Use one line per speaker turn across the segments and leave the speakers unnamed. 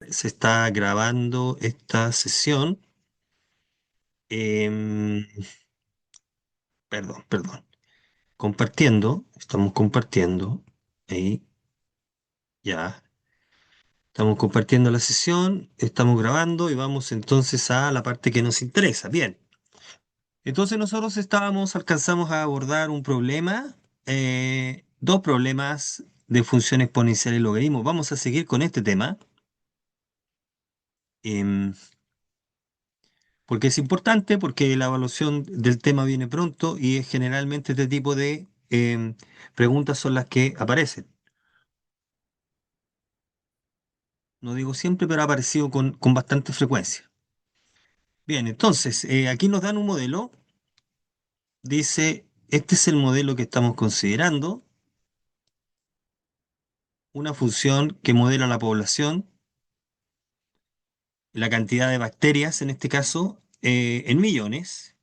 se está grabando esta sesión. Em, perdón. Compartiendo, estamos compartiendo. Ahí, ya. Estamos compartiendo la sesión, estamos grabando y vamos entonces a la parte que nos interesa. Bien. Entonces nosotros alcanzamos a abordar un problema, dos problemas de función exponencial y logaritmo. Vamos a seguir con este tema. em, Porque es importante, porque la evaluación del tema viene pronto y generalmente este tipo de preguntas son las que aparecen. No digo siempre, pero ha aparecido con bastante frecuencia. Bien, entonces, aquí nos dan un modelo. Dice, este es el modelo que estamos considerando, una función que modela la población, la cantidad de bacterias en este caso, en millones.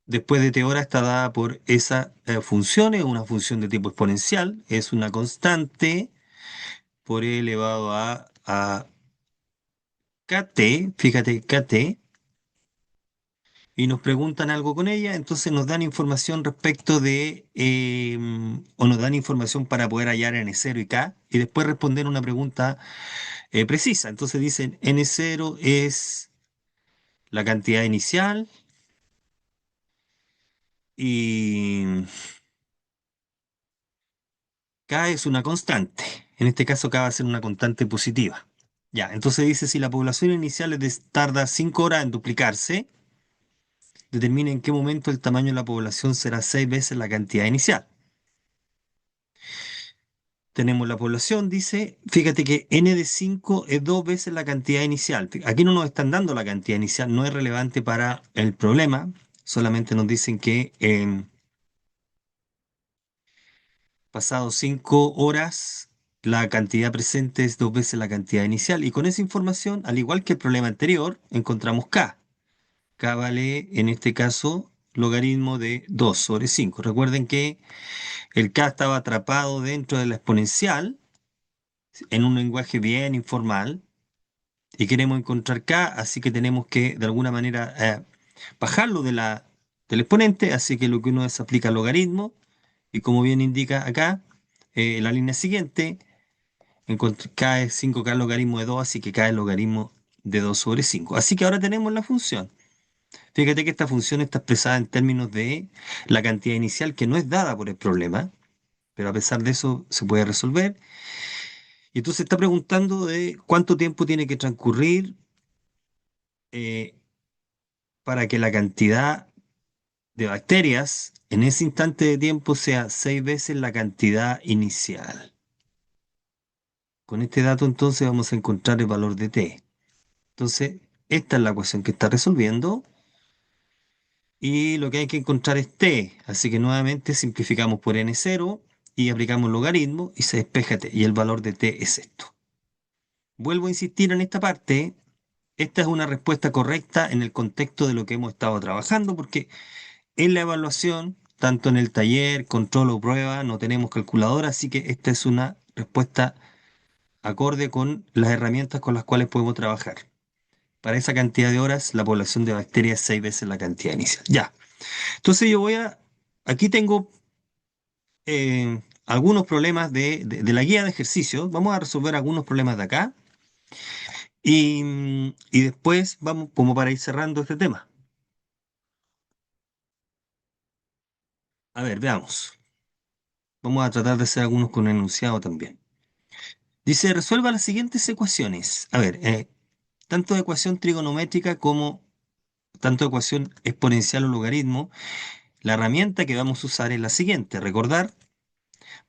Después de t hora está dada por esa función, es una función de tipo exponencial, es una constante por e elevado a kt, fíjate, kt, y nos preguntan algo con ella, entonces nos dan información respecto o nos dan información para poder hallar n0 y k, y después responder una pregunta precisa. Entonces dicen, n0 es la cantidad inicial y k es una constante. En este caso k va a ser una constante positiva. Ya, entonces dice, si la población inicial tarda 5 horas en duplicarse, determine en qué momento el tamaño de la población será 6 veces la cantidad inicial. Tenemos la población, dice, fíjate que n de 5 es 2 veces la cantidad inicial. Aquí no nos están dando la cantidad inicial, no es relevante para el problema, solamente nos dicen que pasado 5 horas la cantidad presente es 2 veces la cantidad inicial. Y con esa información, al igual que el problema anterior, encontramos k. K vale, en este caso, logaritmo de 2 sobre 5. Recuerden que el K estaba atrapado dentro de la exponencial en un lenguaje bien informal y queremos encontrar K, así que tenemos que de alguna manera bajarlo del exponente, así que lo que uno es aplica logaritmo y como bien indica acá, la línea siguiente, K es 5K logaritmo de 2, así que K es logaritmo de 2 sobre 5. Así que ahora tenemos la función. Fíjate que esta función está expresada en términos de la cantidad inicial que no es dada por el problema, pero a pesar de eso se puede resolver. Y entonces está preguntando de cuánto tiempo tiene que transcurrir eh, para que la cantidad de bacterias en ese instante de tiempo sea 6 veces la cantidad inicial. Con este dato entonces vamos a encontrar el valor de t. Entonces, esta es la ecuación que está resolviendo y lo que hay que encontrar es t. Así que nuevamente simplificamos por n0 y aplicamos logaritmo y se despeja t. Y el valor de t es esto. Vuelvo a insistir en esta parte. Esta es una respuesta correcta en el contexto de lo que hemos estado trabajando, porque en la evaluación, tanto en el taller, control o prueba, no tenemos calculadora, así que esta es una respuesta acorde con las herramientas con las cuales podemos trabajar. Para esa cantidad de horas, la población de bacterias es 6 veces la cantidad inicial. Ya. Entonces aquí tengo algunos problemas de la guía de ejercicios. Vamos a resolver algunos problemas de acá y después vamos como para ir cerrando este tema. A ver, veamos. Vamos a tratar de hacer algunos con enunciado también. Dice, resuelva las siguientes ecuaciones. A ver, tanto ecuación trigonométrica como tanto ecuación exponencial o logaritmo. La herramienta que vamos a usar es la siguiente. Recordar,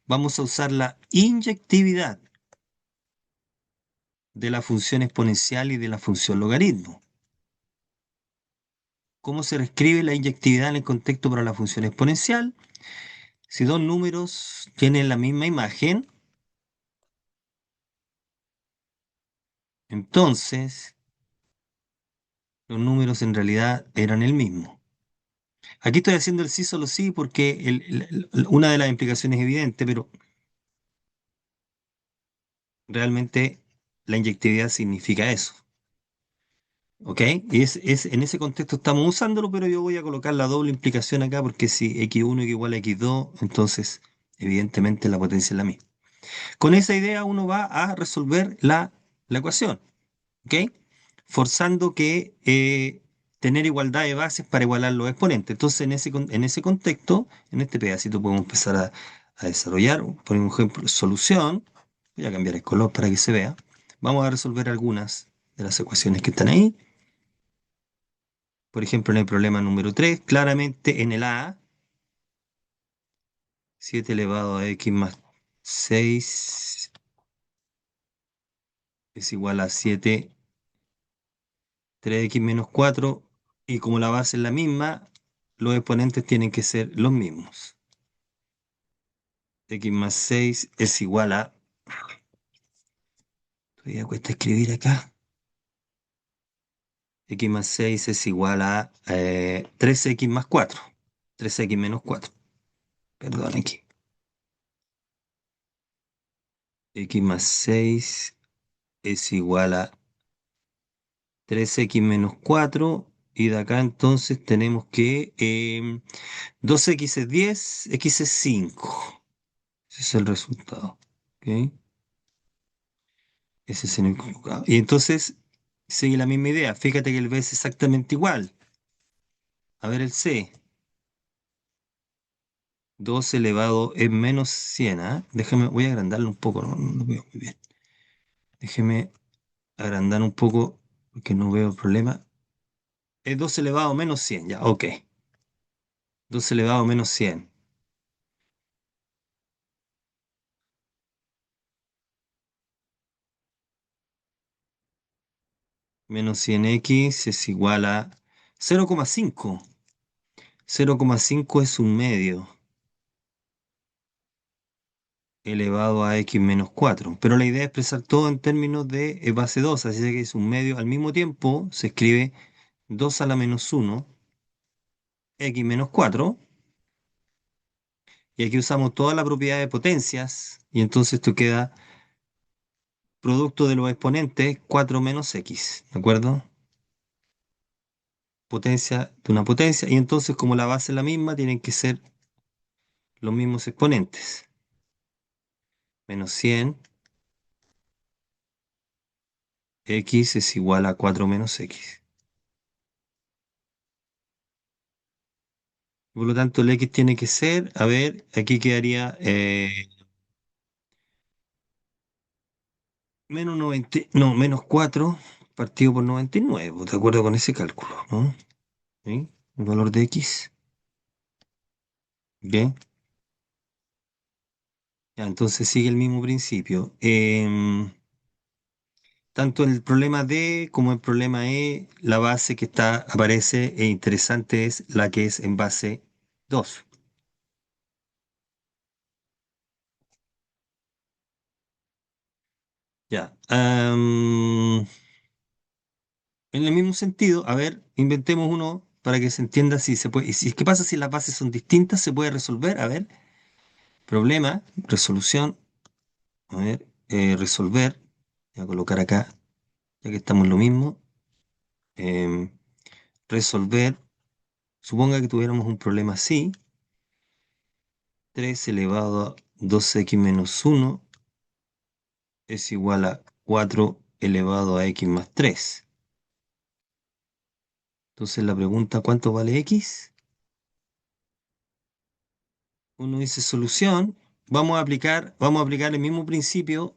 vamos a usar la inyectividad de la función exponencial y de la función logaritmo. ¿Cómo se reescribe la inyectividad en el contexto para la función exponencial? Si dos números tienen la misma imagen, entonces los números en realidad eran el mismo. Aquí estoy haciendo el sí solo sí porque una de las implicaciones es evidente, pero realmente la inyectividad significa eso. ¿Ok? Y en ese contexto estamos usándolo, pero yo voy a colocar la doble implicación acá porque si x1 es igual a x2, entonces evidentemente la potencia es la misma. Con esa idea uno va a resolver la ecuación. ¿Ok? Forzando que tener igualdad de bases para igualar los exponentes. Entonces, en ese contexto, en este pedacito podemos empezar a desarrollar, por ejemplo, solución. Voy a cambiar el color para que se vea. Vamos a resolver algunas de las ecuaciones que están ahí. Por ejemplo, en el problema número 3, claramente en el A, 7 elevado a x más 6 es igual a 7, 3x menos 4, y como la base es la misma, los exponentes tienen que ser los mismos. X más 6 es igual a, todavía cuesta escribir acá, x más 6 es igual a 3x más 4, 3x menos 4, perdón aquí. X más 6 es igual a 3x menos 4, y de acá entonces tenemos que 2x es 10, x es 5. Ese es el resultado. ¿Ok? Ese es el equivocado. Y entonces sigue la misma idea. Fíjate que el B es exactamente igual. A ver el C. 2 elevado es menos 100. ¿Ah? Déjame, voy a agrandarlo un poco. No lo veo muy bien. Déjeme agrandar un poco porque no veo el problema. Es 2 elevado a menos 100. Ya, ok. 2 elevado a menos 100. Menos 100x es igual a 0,5. 0,5 es un medio elevado a x menos 4. Pero la idea es expresar todo en términos de base 2, así que es un medio. Al mismo tiempo se escribe 2 a la menos 1, x menos 4, y aquí usamos toda la propiedad de potencias, y entonces esto queda producto de los exponentes 4 menos x, ¿de acuerdo? Potencia de una potencia, y entonces como la base es la misma, tienen que ser los mismos exponentes. Menos 100, x es igual a 4 menos x. Por lo tanto, el x tiene que ser, a ver, aquí quedaría menos 90, no, menos 4 partido por 99, pues, de acuerdo con ese cálculo, ¿no? ¿Sí? El valor de x. Bien, ya, entonces sigue el mismo principio. Tanto en el problema D como el problema E, la base que aparece e interesante es la que es en base 2. Ya. En el mismo sentido, a ver, inventemos uno para que se entienda si se puede. Y si, ¿qué pasa si las bases son distintas? ¿Se puede resolver? A ver, problema, resolución, a ver, resolver. Voy a colocar acá, ya que estamos en lo mismo. em, resolver, suponga que tuviéramos un problema así. 3 elevado a 2x menos 1 es igual a 4 elevado a x más 3. Entonces la pregunta, ¿cuánto vale x? Uno dice solución. Vamos a aplicar el mismo principio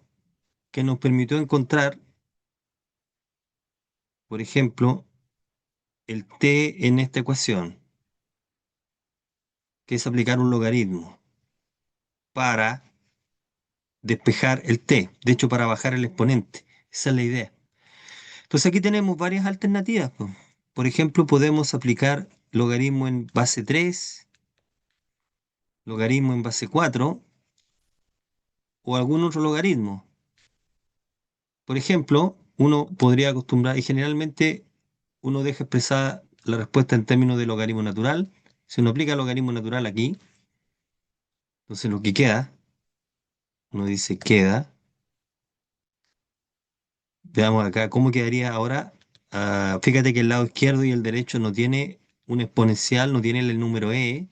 que nos permitió encontrar, por ejemplo, el t en esta ecuación, que es aplicar un logaritmo para despejar el t, de hecho para bajar el exponente. Esa es la idea. Entonces aquí tenemos varias alternativas, po. Por ejemplo, podemos aplicar logaritmo en base 3, logaritmo en base 4 o algún otro logaritmo. Por ejemplo, uno podría acostumbrar, y generalmente uno deja expresada la respuesta en términos de logaritmo natural. Si uno aplica logaritmo natural aquí, entonces lo que queda, uno dice queda Veamos acá cómo quedaría ahora. Ah, fíjate que el lado izquierdo y el derecho no tiene un exponencial, no tiene el número e,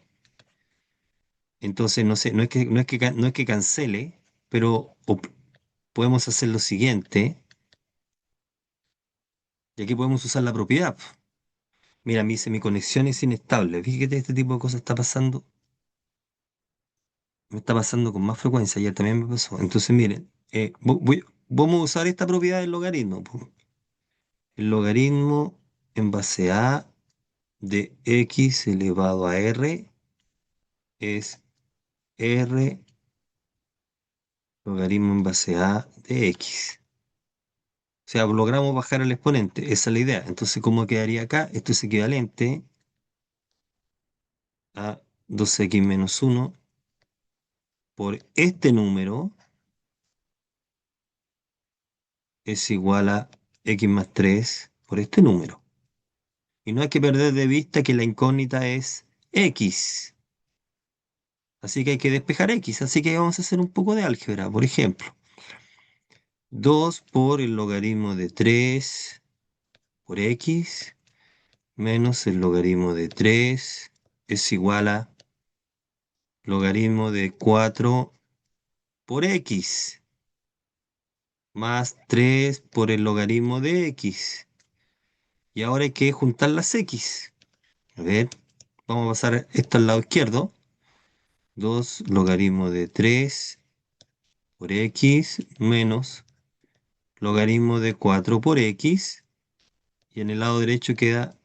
entonces no sé, no es que cancele, pero podemos hacer lo siguiente, y aquí podemos usar la propiedad. Mira, me dice mi conexión es inestable. Fíjate, este tipo de cosas está pasando, me está pasando con más frecuencia. Ayer también me pasó. Entonces, miren, vamos a usar esta propiedad del logaritmo, po. El logaritmo en base a de x elevado a r es r logaritmo en base a de x. O sea, logramos bajar el exponente, esa es la idea. Entonces, ¿cómo quedaría acá? Esto es equivalente a 2x menos 1 por este número es igual a x más 3 por este número. Y no hay que perder de vista que la incógnita es x. Así que hay que despejar x. Así que vamos a hacer un poco de álgebra. Por ejemplo, 2 por el logaritmo de 3 por x menos el logaritmo de 3 es igual a logaritmo de 4 por x más 3 por el logaritmo de x. Y ahora hay que juntar las x. A ver, vamos a pasar esto al lado izquierdo. 2 logaritmo de 3 por x menos logaritmo de 4 por x. Y en el lado derecho queda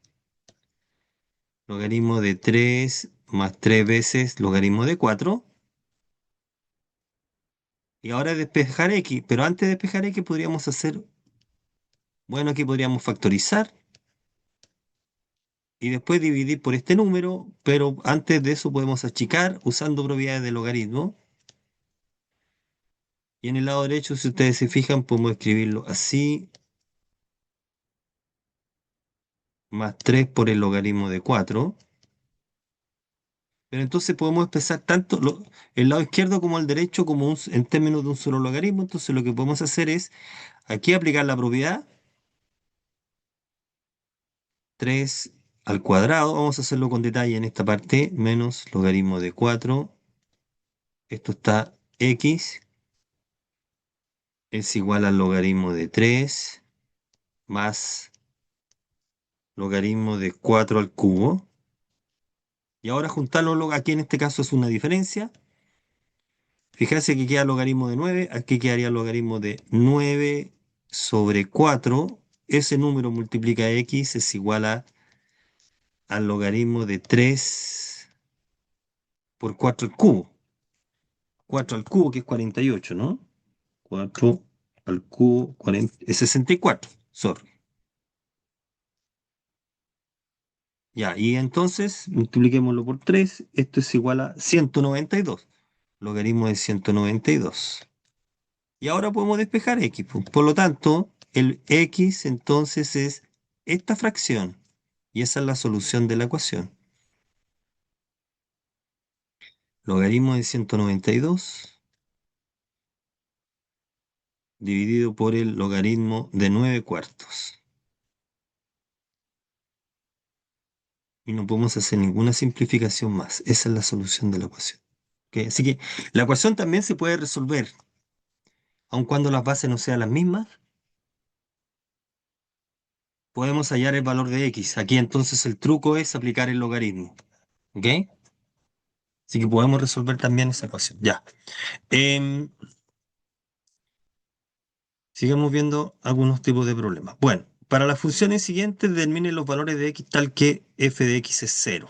logaritmo de 3 más 3 veces logaritmo de 4. Y ahora es despejar x, pero antes de despejar x podríamos hacer, bueno, aquí podríamos factorizar y después dividir por este número, pero antes de eso podemos achicar usando propiedades de logaritmo. Y en el lado derecho, si ustedes se fijan, podemos escribirlo así, más 3 por el logaritmo de 4. Pero entonces podemos expresar tanto el lado izquierdo como el derecho como en términos de un solo logaritmo. Entonces lo que podemos hacer es aquí aplicar la propiedad 3 al cuadrado. Vamos a hacerlo con detalle en esta parte, menos logaritmo de 4. Esto está x es igual al logaritmo de 3 más logaritmo de 4 al cubo. Y ahora juntarlo, aquí en este caso es una diferencia. Fíjense que queda logaritmo de 9, aquí quedaría logaritmo de 9 sobre 4. Ese número multiplica x es igual al logaritmo de 3 por 4 al cubo. 4 al cubo, que es 48, ¿no? 4 al cubo, 40, es 64, sorry. Ya, y entonces multipliquémoslo por 3, esto es igual a 192, logaritmo de 192. Y ahora podemos despejar x, pues. Por lo tanto, el x entonces es esta fracción, y esa es la solución de la ecuación. Logaritmo de 192 dividido por el logaritmo de 9 cuartos. Y no podemos hacer ninguna simplificación más. Esa es la solución de la ecuación. ¿Ok? Así que la ecuación también se puede resolver, aun cuando las bases no sean las mismas. Podemos hallar el valor de x. Aquí entonces el truco es aplicar el logaritmo. ¿Ok? Así que podemos resolver también esa ecuación. Ya. Em, sigamos viendo algunos tipos de problemas. Bueno, para las funciones siguientes determinen los valores de x tal que f de x es cero.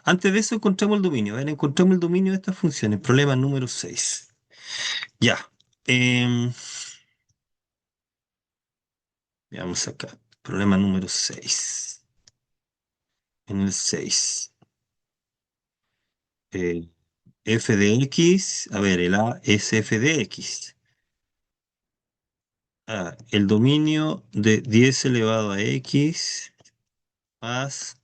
Antes de eso encontramos el dominio. A ver, encontramos el dominio de estas funciones. Problema número 6. Ya. Em, veamos acá. Problema número 6. En el 6. eh, f de x. A ver, el a es f de x. El dominio de 10 elevado a x más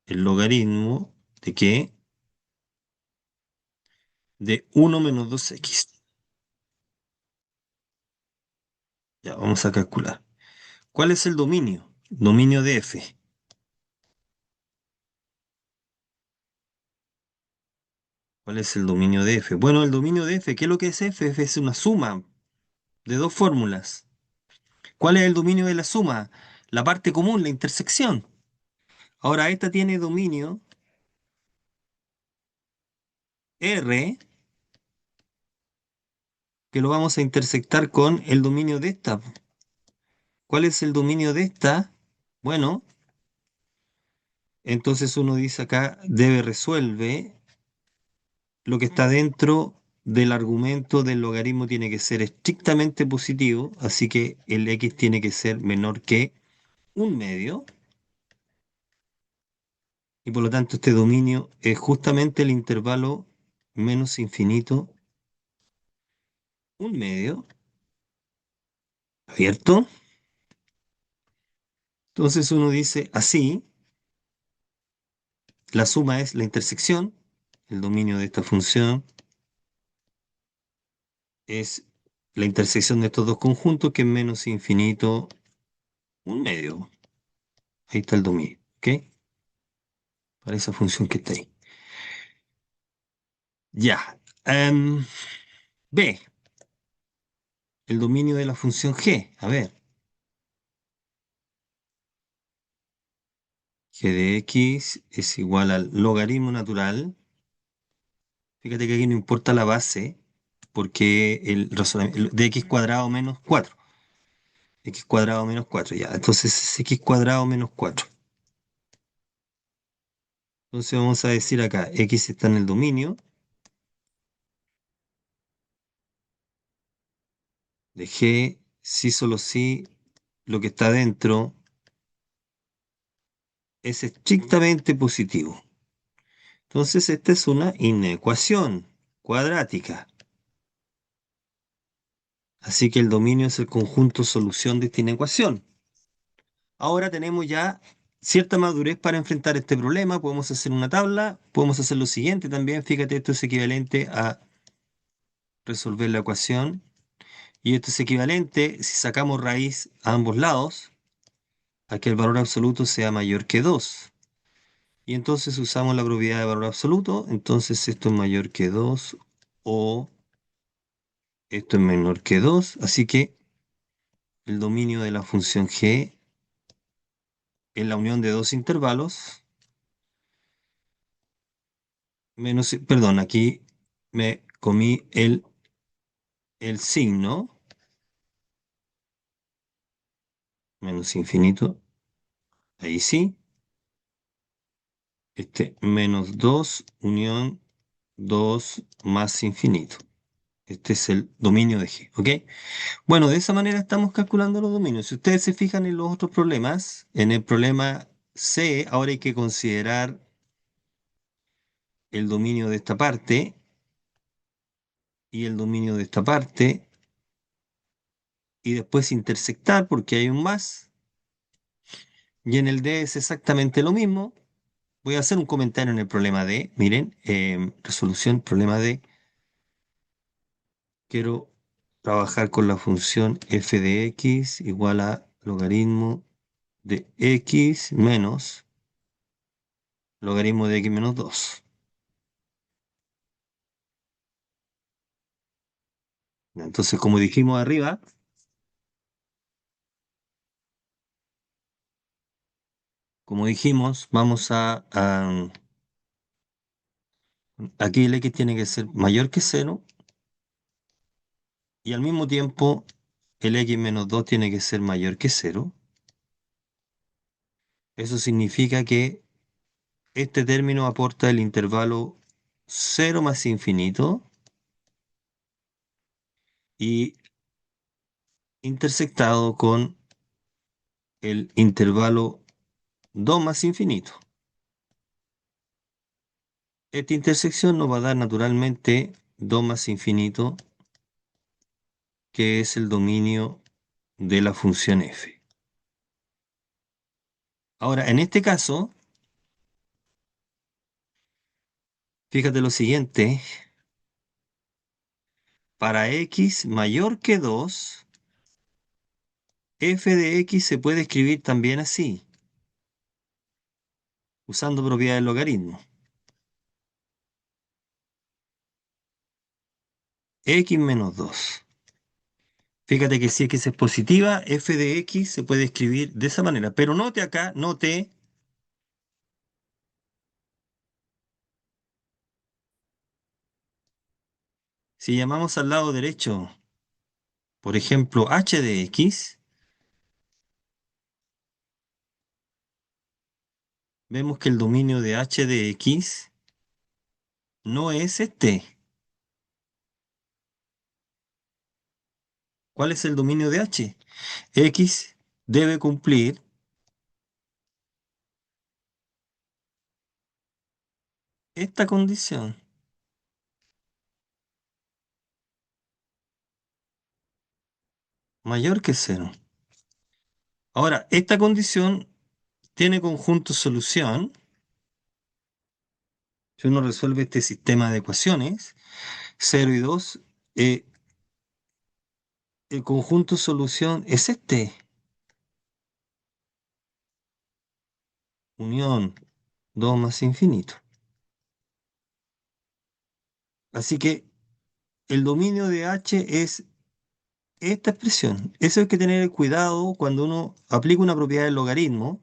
el logaritmo de qué? De 1 menos 2x. Ya, vamos a calcular. ¿Cuál es el dominio? Dominio de f. ¿Cuál es el dominio de f? Bueno, el dominio de f, ¿qué es lo que es f? F es una suma de dos fórmulas. ¿Cuál es el dominio de la suma? La parte común, la intersección. Ahora, esta tiene dominio R, que lo vamos a intersectar con el dominio de esta. ¿Cuál es el dominio de esta? Bueno, entonces uno dice acá, debe resuelve lo que está dentro del argumento del logaritmo tiene que ser estrictamente positivo, así que el x tiene que ser menor que un medio, y por lo tanto este dominio es justamente el intervalo menos infinito, un medio, ¿abierto? Entonces uno dice así, la suma es la intersección, el dominio de esta función es la intersección de estos dos conjuntos, que es menos infinito, un medio. Ahí está el dominio, ¿ok? Para esa función que está ahí. Ya. B, el dominio de la función g. A ver, g de x es igual al logaritmo natural. Fíjate que aquí no importa la base, porque el razonamiento de x cuadrado menos 4. X cuadrado menos 4, ya. Entonces es x cuadrado menos 4. Entonces vamos a decir acá, x está en el dominio de g, si solo si lo que está dentro es estrictamente positivo. Entonces esta es una inecuación cuadrática. Así que el dominio es el conjunto solución de esta inecuación. Ahora tenemos ya cierta madurez para enfrentar este problema. Podemos hacer una tabla, podemos hacer lo siguiente también. Fíjate, esto es equivalente a resolver la ecuación. Y esto es equivalente, si sacamos raíz a ambos lados, a que el valor absoluto sea mayor que 2. Y entonces usamos la propiedad de valor absoluto. Entonces esto es mayor que 2 o esto es menor que 2. Así que el dominio de la función g es la unión de dos intervalos menos, perdón, aquí me comí el signo, menos infinito, ahí sí, este menos 2 unión 2 más infinito. Este es el dominio de G, ¿ok? Bueno, de esa manera estamos calculando los dominios. Si ustedes se fijan en los otros problemas, en el problema C, ahora hay que considerar el dominio de esta parte y el dominio de esta parte, y después intersectar porque hay un más. Y en el D es exactamente lo mismo. Voy a hacer un comentario en el problema D. Miren, resolución, problema D. Quiero trabajar con la función f de x igual a logaritmo de x menos logaritmo de x menos 2. Entonces, como dijimos, aquí el x tiene que ser mayor que cero y al mismo tiempo el x menos 2 tiene que ser mayor que cero. Eso significa que este término aporta el intervalo cero más infinito y intersectado con el intervalo 2 más infinito. Esta intersección nos va a dar naturalmente 2 más infinito, que es el dominio de la función f. Ahora, en este caso, fíjate lo siguiente, para x mayor que 2, f de x se puede escribir también así, usando propiedades del logaritmo. X menos 2. Fíjate que si x es positiva, f de x se puede escribir de esa manera. Pero note acá, note, si llamamos al lado derecho, por ejemplo, h de x, vemos que el dominio de h de x no es este. ¿Cuál es el dominio de h? X debe cumplir esta condición, mayor que cero. Ahora, esta condición tiene conjunto solución. Si uno resuelve este sistema de ecuaciones, 0 y 2, el conjunto solución es este, unión 2 más infinito. Así que el dominio de h es esta expresión. Eso hay que tener cuidado cuando uno aplica una propiedad del logaritmo.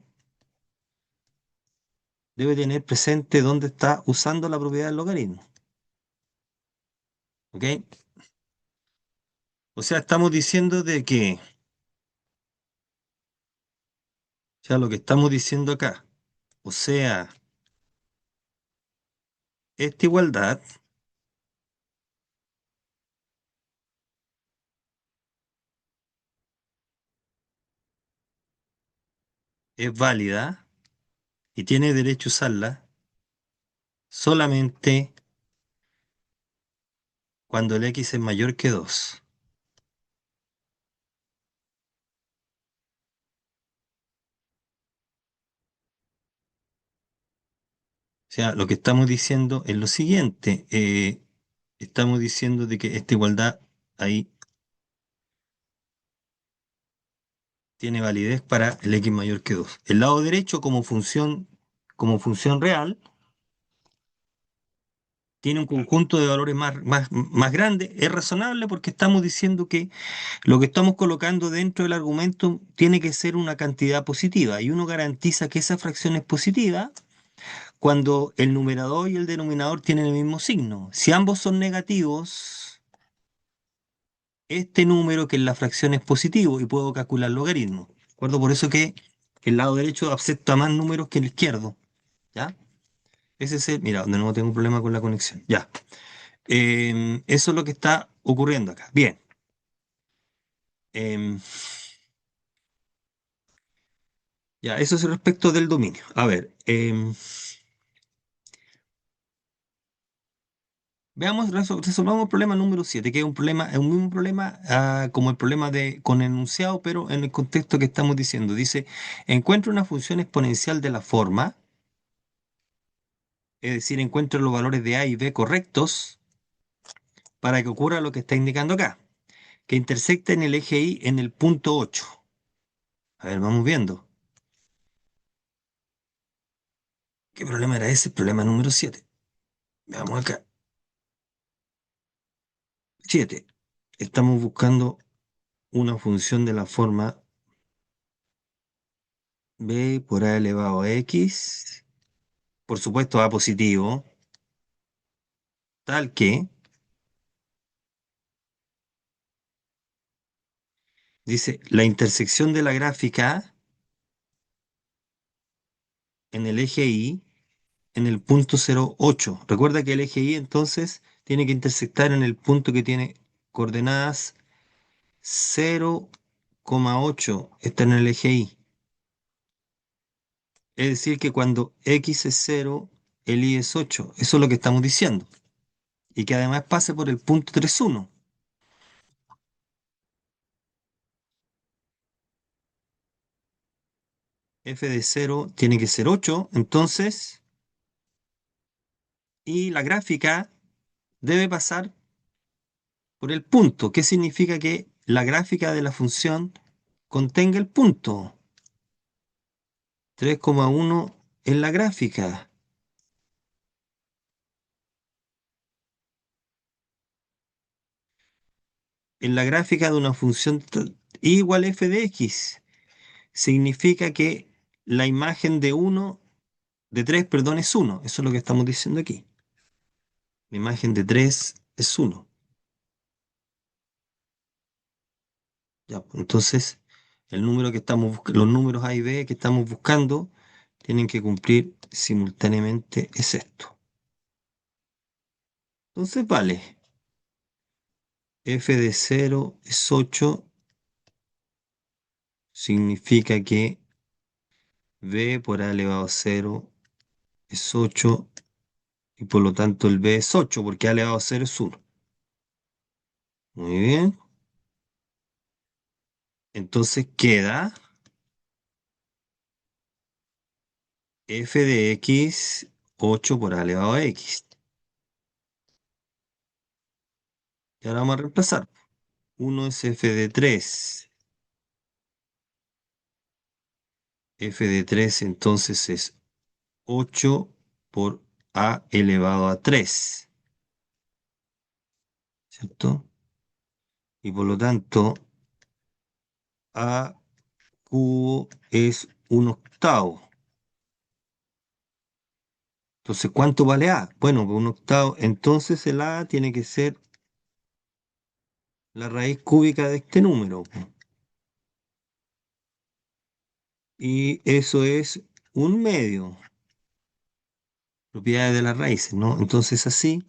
Debe tener presente dónde está usando la propiedad del logaritmo. ¿Ok? O sea, estamos diciendo de que, o sea, lo que estamos diciendo acá, o sea, esta igualdad es válida y tiene derecho a usarla solamente cuando el x es mayor que 2. O sea, lo que estamos diciendo es lo siguiente. Estamos diciendo de que esta igualdad ahí tiene validez para el x mayor que 2. El lado derecho como función real tiene un conjunto de valores más grande. Es razonable porque estamos diciendo que lo que estamos colocando dentro del argumento tiene que ser una cantidad positiva y uno garantiza que esa fracción es positiva cuando el numerador y el denominador tienen el mismo signo. Si ambos son negativos, este número que es la fracción es positivo y puedo calcular logaritmo. ¿De acuerdo? Por eso que el lado derecho acepta más números que el izquierdo. ¿Ya? Ese es el, mira, de nuevo tengo un problema con la conexión. Ya. Eso es lo que está ocurriendo acá. Bien. Em, ya, eso es respecto del dominio. A ver, veamos, resolvamos el problema número 7, que es un problema, es un mismo problema como el problema de con enunciado, pero en el contexto que estamos diciendo. Dice, encuentra una función exponencial de la forma, es decir, encuentra los valores de a y b correctos para que ocurra lo que está indicando acá, que intersecta en el eje y en el punto 8. A ver, vamos viendo. ¿Qué problema era ese? El problema número 7. Veamos acá. 7. Estamos buscando una función de la forma b por a elevado a x, por supuesto a positivo, tal que, dice, la intersección de la gráfica en el eje y en el punto 0,8. Recuerda que el eje y entonces tiene que intersectar en el punto que tiene coordenadas 0,8, está en el eje y. Es decir, que cuando x es 0, el y es 8. Eso es lo que estamos diciendo. Y que además pase por el punto 3,1. F de 0 tiene que ser 8, entonces, y la gráfica debe pasar por el punto. ¿Qué significa que la gráfica de la función contenga el punto. 3,1 en la gráfica. En la gráfica de una función y igual f de x. Significa que la imagen de 3, perdón, es uno. Eso es lo que estamos diciendo aquí. La imagen de 3 es uno. Ya, pues, entonces, los números A y B que estamos buscando tienen que cumplir simultáneamente es esto. Entonces, vale, f de 0 es 8, significa que b por a elevado a 0 es 8 y por lo tanto el b es 8 porque a elevado a 0 es 1. Muy bien. Entonces queda f de x 8 por a elevado a x. Y ahora vamos a reemplazar. Uno es f de 3. F de 3 entonces es 8 por a elevado a 3, ¿cierto? Y por lo tanto, a cubo es un octavo. Entonces, ¿cuánto vale a? Bueno, pues un octavo. Entonces el a tiene que ser la raíz cúbica de este número, po. Y eso es un medio, propiedades de las raíces, ¿no? Entonces así,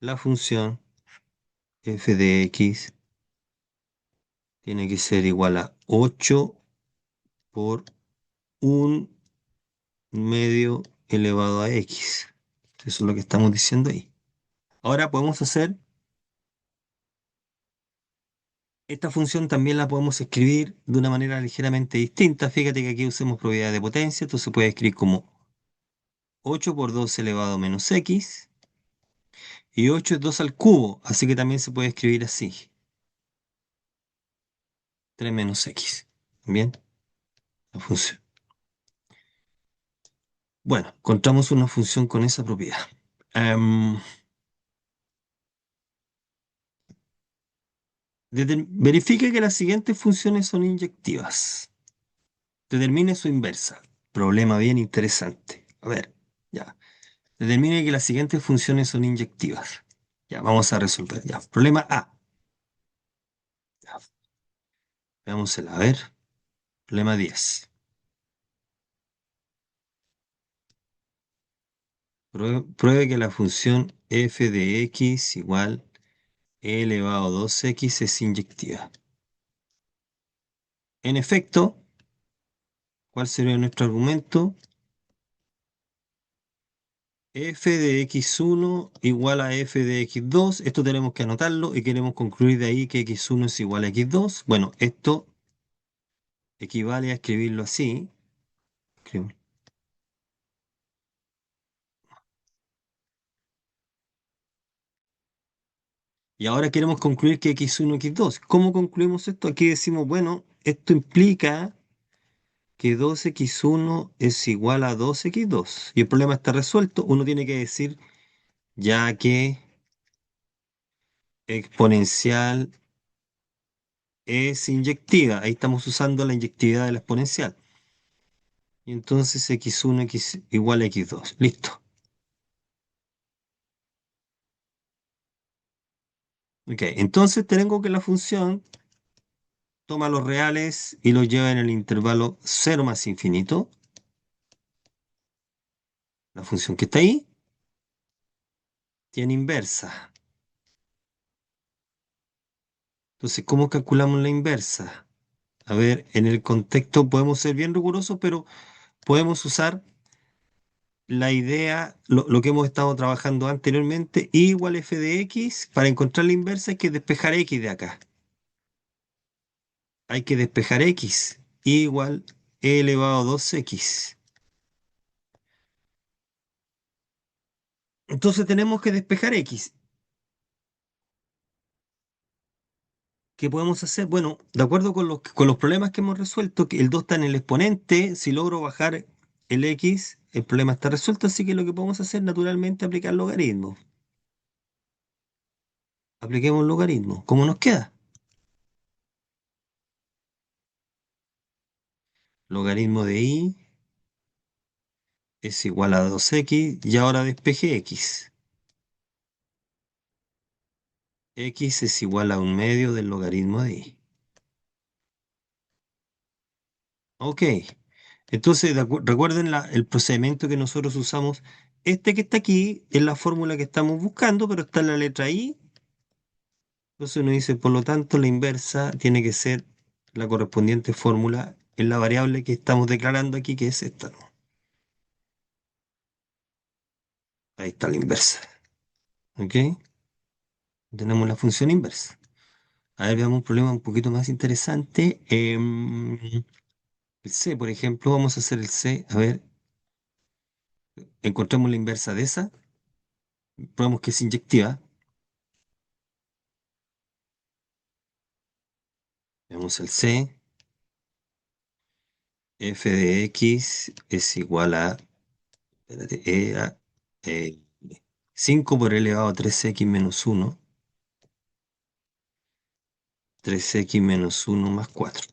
la función f de x tiene que ser igual a 8 por un medio elevado a x. Eso es lo que estamos diciendo ahí. Ahora podemos hacer, esta función también la podemos escribir de una manera ligeramente distinta. Fíjate que aquí usemos propiedades de potencia, entonces se puede escribir como 8 por 2 elevado a menos x, y 8 es 2 al cubo, así que también se puede escribir así, 3 menos x. Bien, la función. Bueno, encontramos una función con esa propiedad. Em, Verifique que las siguientes funciones son inyectivas. Determine su inversa. Problema bien interesante. A ver, ya. Determine que las siguientes funciones son inyectivas. Ya, vamos a resolver. Ya, problema A. Ya, veámosela. A ver, problema 10. Pruebe que la función f de x igual e elevado a 2x es inyectiva. En efecto, ¿cuál sería nuestro argumento? F de x1 igual a f de x2. Esto tenemos que anotarlo y queremos concluir de ahí que x1 es igual a x2. Bueno, esto equivale a escribirlo así. Escribo. Y ahora queremos concluir que x1, x2. ¿Cómo concluimos esto? Aquí decimos, bueno, esto implica que 2x1 es igual a 2x2. Y el problema está resuelto. Uno tiene que decir ya que exponencial es inyectiva. Ahí estamos usando la inyectividad de la exponencial. Y entonces x1 igual a x2. Listo. Ok, entonces tengo que la función toma los reales y los lleva en el intervalo 0 más infinito. La función que está ahí tiene inversa. Entonces, ¿cómo calculamos la inversa? A ver, en el contexto podemos ser bien rigurosos, pero podemos usar la idea, lo que hemos estado trabajando anteriormente, I igual f de x. Para encontrar la inversa hay que despejar x de acá. Hay que despejar x. I igual e elevado a 2x. Entonces tenemos que despejar x. ¿Qué podemos hacer? Bueno, de acuerdo con los problemas que hemos resuelto, que el 2 está en el exponente, si logro bajar el x, el problema está resuelto, así que lo que podemos hacer naturalmente es aplicar logaritmo. Apliquemos logaritmo. ¿Cómo nos queda? Logaritmo de y es igual a 2x y ahora despeje x. X es igual a un medio del logaritmo de y. Ok, entonces recuerden el procedimiento que nosotros usamos. Este que está aquí es la fórmula que estamos buscando, pero está en la letra i. Entonces uno dice, por lo tanto, la inversa tiene que ser la correspondiente fórmula en la variable que estamos declarando aquí, que es esta, ¿no? Ahí está la inversa. ¿Ok? Tenemos la función inversa. A ver, veamos un problema un poquito más interesante. El C, por ejemplo, vamos a hacer el C. A ver, encontramos la inversa de esa. Probamos que es inyectiva. Veamos el C. F de X es igual a, espérate, 5 por elevado a 3x menos 1. 3x menos 1 más 4.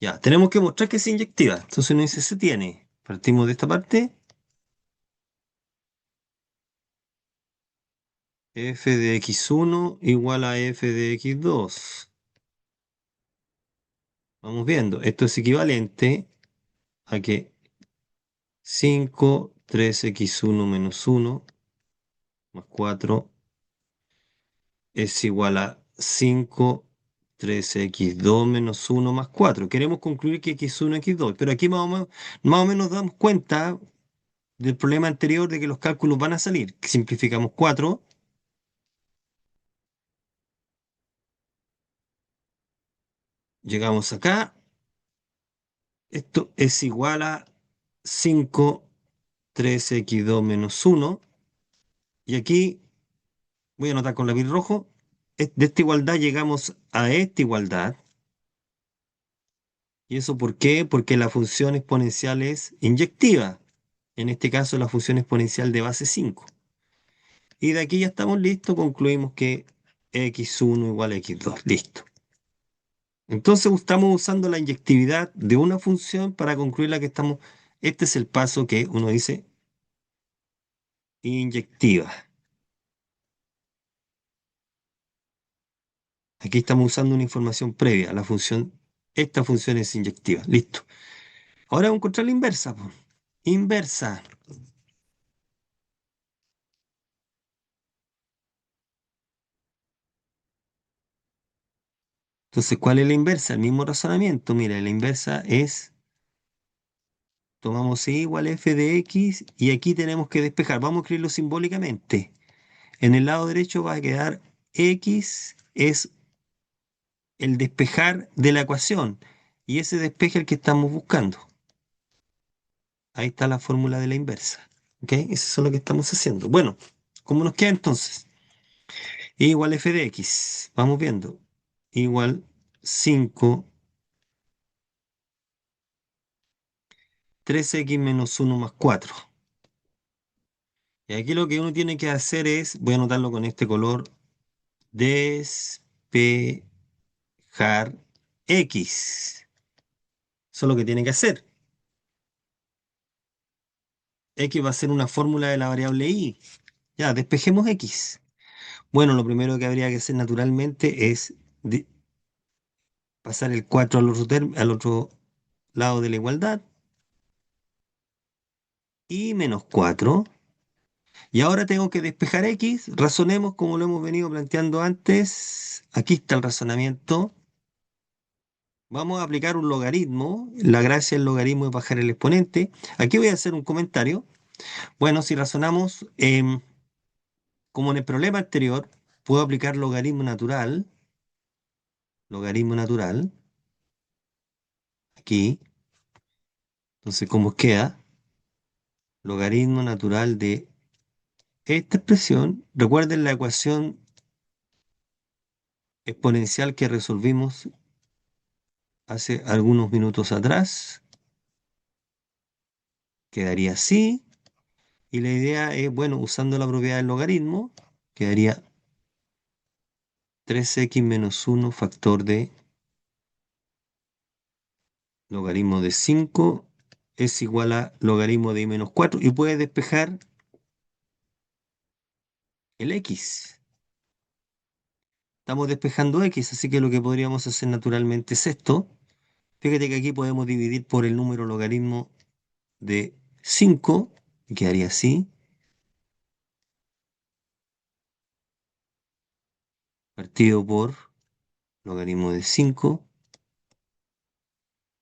Ya, tenemos que mostrar que es inyectiva. Entonces uno dice, se tiene. Partimos de esta parte. F de x1 igual a f de x2. Vamos viendo. Esto es equivalente a que 5 3x1 menos 1 más 4 es igual a 5 3x2 menos 1 más 4. Queremos concluir que x1 x2, pero aquí más o menos damos cuenta del problema anterior de que los cálculos van a salir. Simplificamos 4, llegamos acá, esto es igual a 5 3x2 menos 1, y aquí voy a anotar con lápiz rojo, de esta igualdad llegamos a esta igualdad. ¿Y eso por qué? Porque la función exponencial es inyectiva. En este caso, la función exponencial de base 5. Y de aquí ya estamos listos, concluimos que x1 igual a x2. Listo. Entonces estamos usando la inyectividad de una función para concluir la que estamos. Este es el paso que uno dice inyectiva. Aquí estamos usando una información previa. Esta función es inyectiva. Listo. Ahora vamos a encontrar la inversa, po. Inversa. Entonces, ¿cuál es la inversa? El mismo razonamiento. Mira, la inversa es, tomamos y igual a f de x y aquí tenemos que despejar. Vamos a escribirlo simbólicamente. En el lado derecho va a quedar x es el despejar de la ecuación y ese despeje es el que estamos buscando. Ahí está la fórmula de la inversa. ¿Ok? Eso es lo que estamos haciendo. Bueno, ¿cómo nos queda entonces? Y igual f de x. Vamos viendo. Igual 5 3x menos 1 más 4. Y aquí lo que uno tiene que hacer es, voy a anotarlo con este color, despejar x. Eso es lo que tiene que hacer. X va a ser una fórmula de la variable y. Ya, despejemos x. Bueno, lo primero que habría que hacer naturalmente es pasar el 4 al otro lado de la igualdad y menos 4. Y ahora tengo que despejar x. Razonemos como lo hemos venido planteando antes. Aquí está el razonamiento. Vamos a aplicar un logaritmo. La gracia del logaritmo es bajar el exponente. Aquí voy a hacer un comentario. Bueno, si razonamos como en el problema anterior, puedo aplicar logaritmo natural. Logaritmo natural. Aquí. Entonces, ¿cómo queda? Logaritmo natural de esta expresión. Recuerden la ecuación exponencial que resolvimos hace algunos minutos atrás. Quedaría así. Y la idea es, bueno, usando la propiedad del logaritmo, quedaría 3x - 1 factor de logaritmo de 5 es igual a logaritmo de i-4. Y puedes despejar el x. Estamos despejando x, así que lo que podríamos hacer naturalmente es esto. Fíjate que aquí podemos dividir por el número logaritmo de 5 y quedaría así, partido por logaritmo de 5.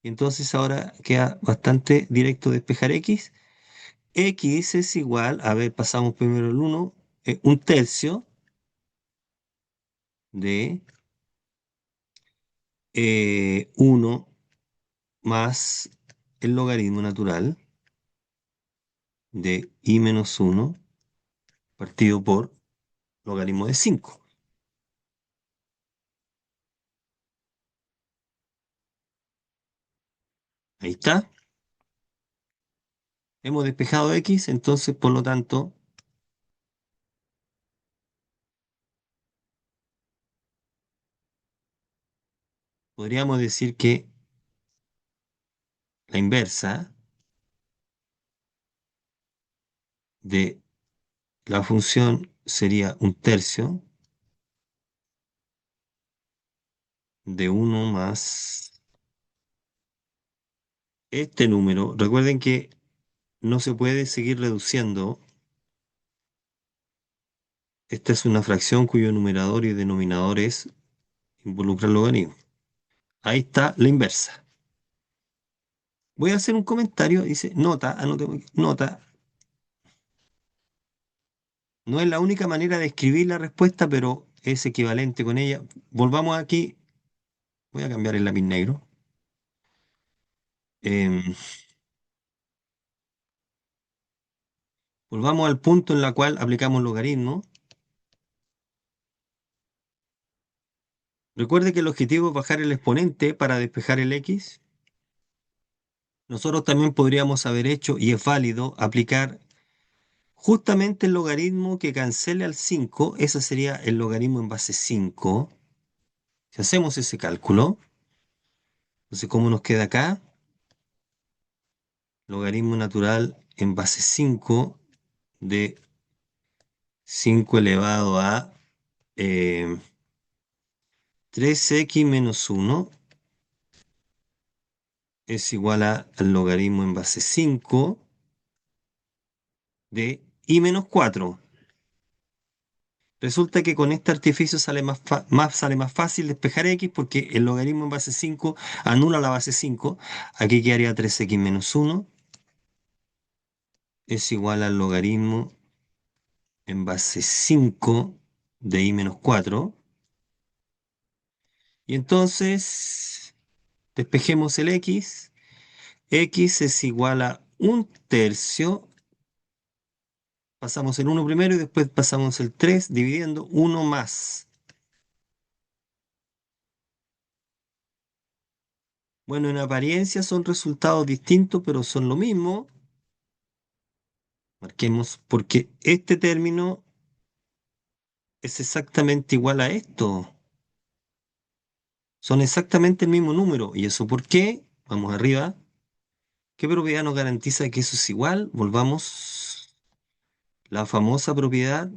Y entonces ahora queda bastante directo despejar x. X es igual, a ver, pasamos primero el 1, 1/3 de 1 más el logaritmo natural de i-1 partido por logaritmo de 5. Ahí está. Hemos despejado x, entonces por lo tanto podríamos decir que la inversa de la función sería 1/3 de 1 más este número. Recuerden que no se puede seguir reduciendo. Esta es una fracción cuyo numerador y denominador involucra el logaritmo. Ahí está la inversa. Voy a hacer un comentario, dice, nota, nota, no es la única manera de escribir la respuesta, pero es equivalente con ella. Volvamos aquí, voy a cambiar el lápiz negro. Em, Volvamos al punto en el cual aplicamos logaritmo. Recuerde que el objetivo es bajar el exponente para despejar el x. Nosotros también podríamos haber hecho, y es válido, aplicar justamente el logaritmo que cancele al 5. Ese sería el logaritmo en base 5. Si hacemos ese cálculo, entonces, ¿cómo nos queda acá? Logaritmo natural en base 5 de 5 elevado a eh, 3x - 1 es igual al logaritmo en base 5 de i-4. Resulta que con este artificio sale más fácil despejar x porque el logaritmo en base 5 anula la base 5. Aquí quedaría 3x - 1 es igual al logaritmo en base 5 de i-4. Y entonces despejemos el x. X es igual a 1/3. Pasamos el 1 primero y después pasamos el 3 dividiendo 1 más. Bueno, en apariencia son resultados distintos, pero son lo mismo. Marquemos porque este término es exactamente igual a esto. Son exactamente el mismo número. ¿Y eso por qué? Vamos arriba. ¿Qué propiedad nos garantiza que eso es igual? Volvamos. La famosa propiedad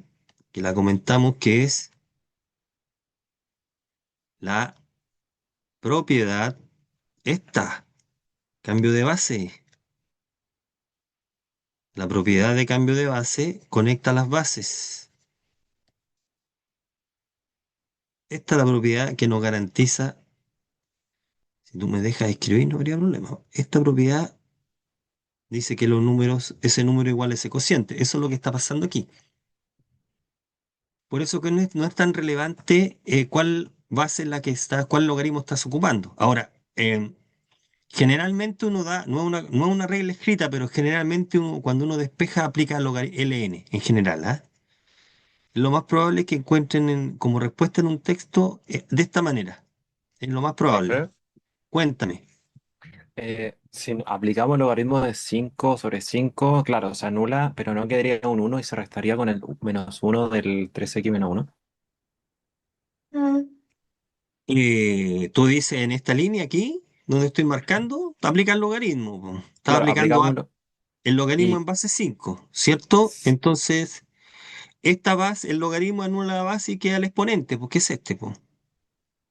que la comentamos que es la propiedad esta, cambio de base. La propiedad de cambio de base conecta las bases. Esta es la propiedad que nos garantiza, si tú me dejas escribir no habría problema. Esta propiedad dice que los números, ese número igual a ese cociente. Eso es lo que está pasando aquí. Por eso que no es tan relevante cuál base es la que está, cuál logaritmo estás ocupando. Ahora, generalmente uno da, no es una regla escrita, pero generalmente cuando uno despeja aplica ln en general, ¿ah? lo más probable es que encuentren como respuesta en un texto de esta manera. Es lo más
A
probable.
ver,
Cuéntame.
si aplicamos el logaritmo de 5 sobre 5, claro, se anula, pero no quedaría un uno y se restaría con el menos uno del 3x menos uno.
Tú dices en esta línea aquí, donde estoy marcando, aplica el logaritmo, po. Estás
Claro,
aplicando
aplicámoslo.
el logaritmo
Y
en base 5, ¿cierto? Entonces, esta base, el logaritmo anula la base y queda el exponente, porque es este, po,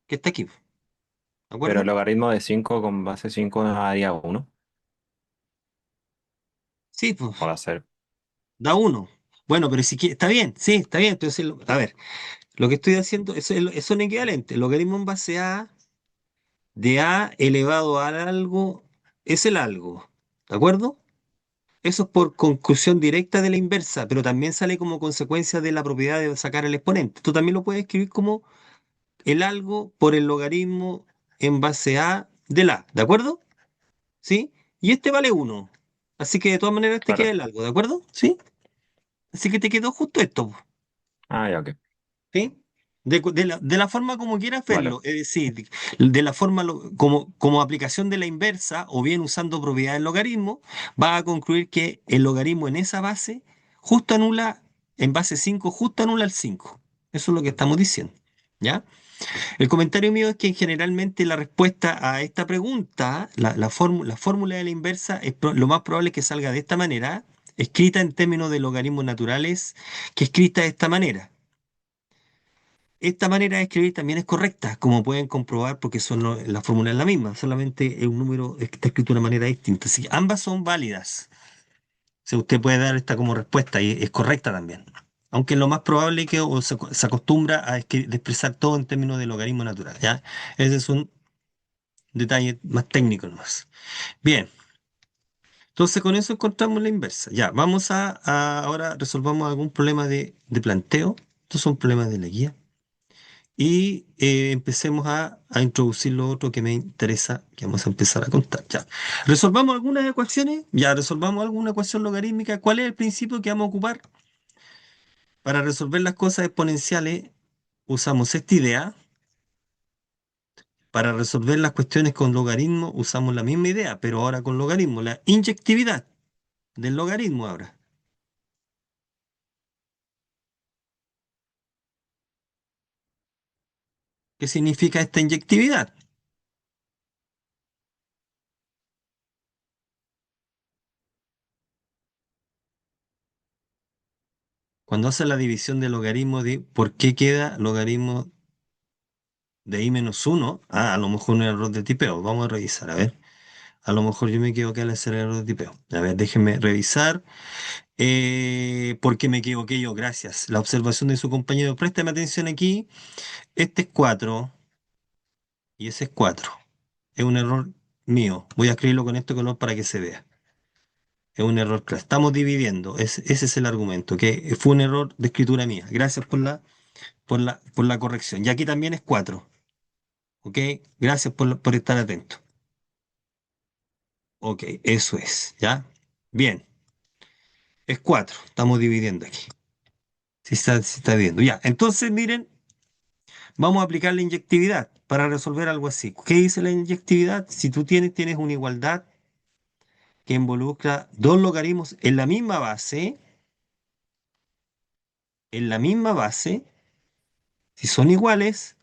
que está aquí, po, ¿de
pero el
acuerdo?
logaritmo de 5 con base 5 nos daría uno.
Sí, pues,
O va a ser.
da uno. Bueno, pero si está bien, sí, está bien. Entonces, a ver, lo que estoy haciendo son equivalentes. El logaritmo en base a de a elevado a algo es el algo, ¿de acuerdo? Eso es por conclusión directa de la inversa, pero también sale como consecuencia de la propiedad de sacar el exponente. Tú también lo puedes escribir como el algo por el logaritmo en base a del a, ¿de acuerdo? ¿Sí? Y este vale uno. Así que de todas maneras te queda
Claro.
el algo, ¿de acuerdo? ¿Sí? Así que te quedó justo esto, po,
Ah, ya, ok.
¿sí? De la forma como quieras
Vale.
verlo, es decir, de la forma como aplicación de la inversa o bien usando propiedades del logaritmo, vas a concluir que el logaritmo en esa base justo anula, en base 5 justo anula el 5. Eso es lo que estamos diciendo. ¿Ya? El comentario mío es que generalmente la respuesta a esta pregunta, la fórmula de la inversa, lo más probable es que salga de esta manera, escrita en términos de logaritmos naturales, que escrita de esta manera. Esta manera de escribir también es correcta, como pueden comprobar, porque la fórmula es la misma, solamente es un número que está escrito de una manera distinta. Así que ambas son válidas. O sea, usted puede dar esta como respuesta y es correcta también. Aunque lo más probable es que se acostumbra a expresar todo en términos de logaritmo natural, ¿ya? Ese es un detalle más técnico nomás. Bien, entonces con eso encontramos la inversa. Ya, vamos ahora resolvamos algún problema de planteo. Estos son problemas de la guía. Y empecemos a introducir lo otro que me interesa, que vamos a empezar a contar. Ya. ¿Resolvamos algunas ecuaciones? Ya, resolvamos alguna ecuación logarítmica. ¿Cuál es el principio que vamos a ocupar? Para resolver las cosas exponenciales, usamos esta idea. Para resolver las cuestiones con logaritmo, usamos la misma idea, pero ahora con logaritmo, la inyectividad del logaritmo ahora. ¿Qué significa esta inyectividad? Cuando hace la división de logaritmo de por qué queda logaritmo de i menos uno, a lo mejor un error de tipeo. Vamos a revisar, a ver. A lo mejor yo me equivoqué al hacer el error de tipeo. A ver, déjenme revisar. Porque me equivoqué yo, gracias. La observación de su compañero, préstame atención aquí. Este es 4 y ese es 4. Es un error mío. Voy a escribirlo con este color para que se vea. Es un error claro. Estamos dividiendo. Ese es el argumento, que fue un error de escritura mía. Gracias por la corrección. Y aquí también es 4. ¿Ok? Gracias por estar atento. Ok, eso es. ¿Ya? Bien. Es 4. Estamos dividiendo aquí. Si está viendo. Ya. Entonces, miren, vamos a aplicar la inyectividad para resolver algo así. ¿Qué dice la inyectividad? Si tú tienes una igualdad que involucra dos logaritmos en la misma base, si son iguales,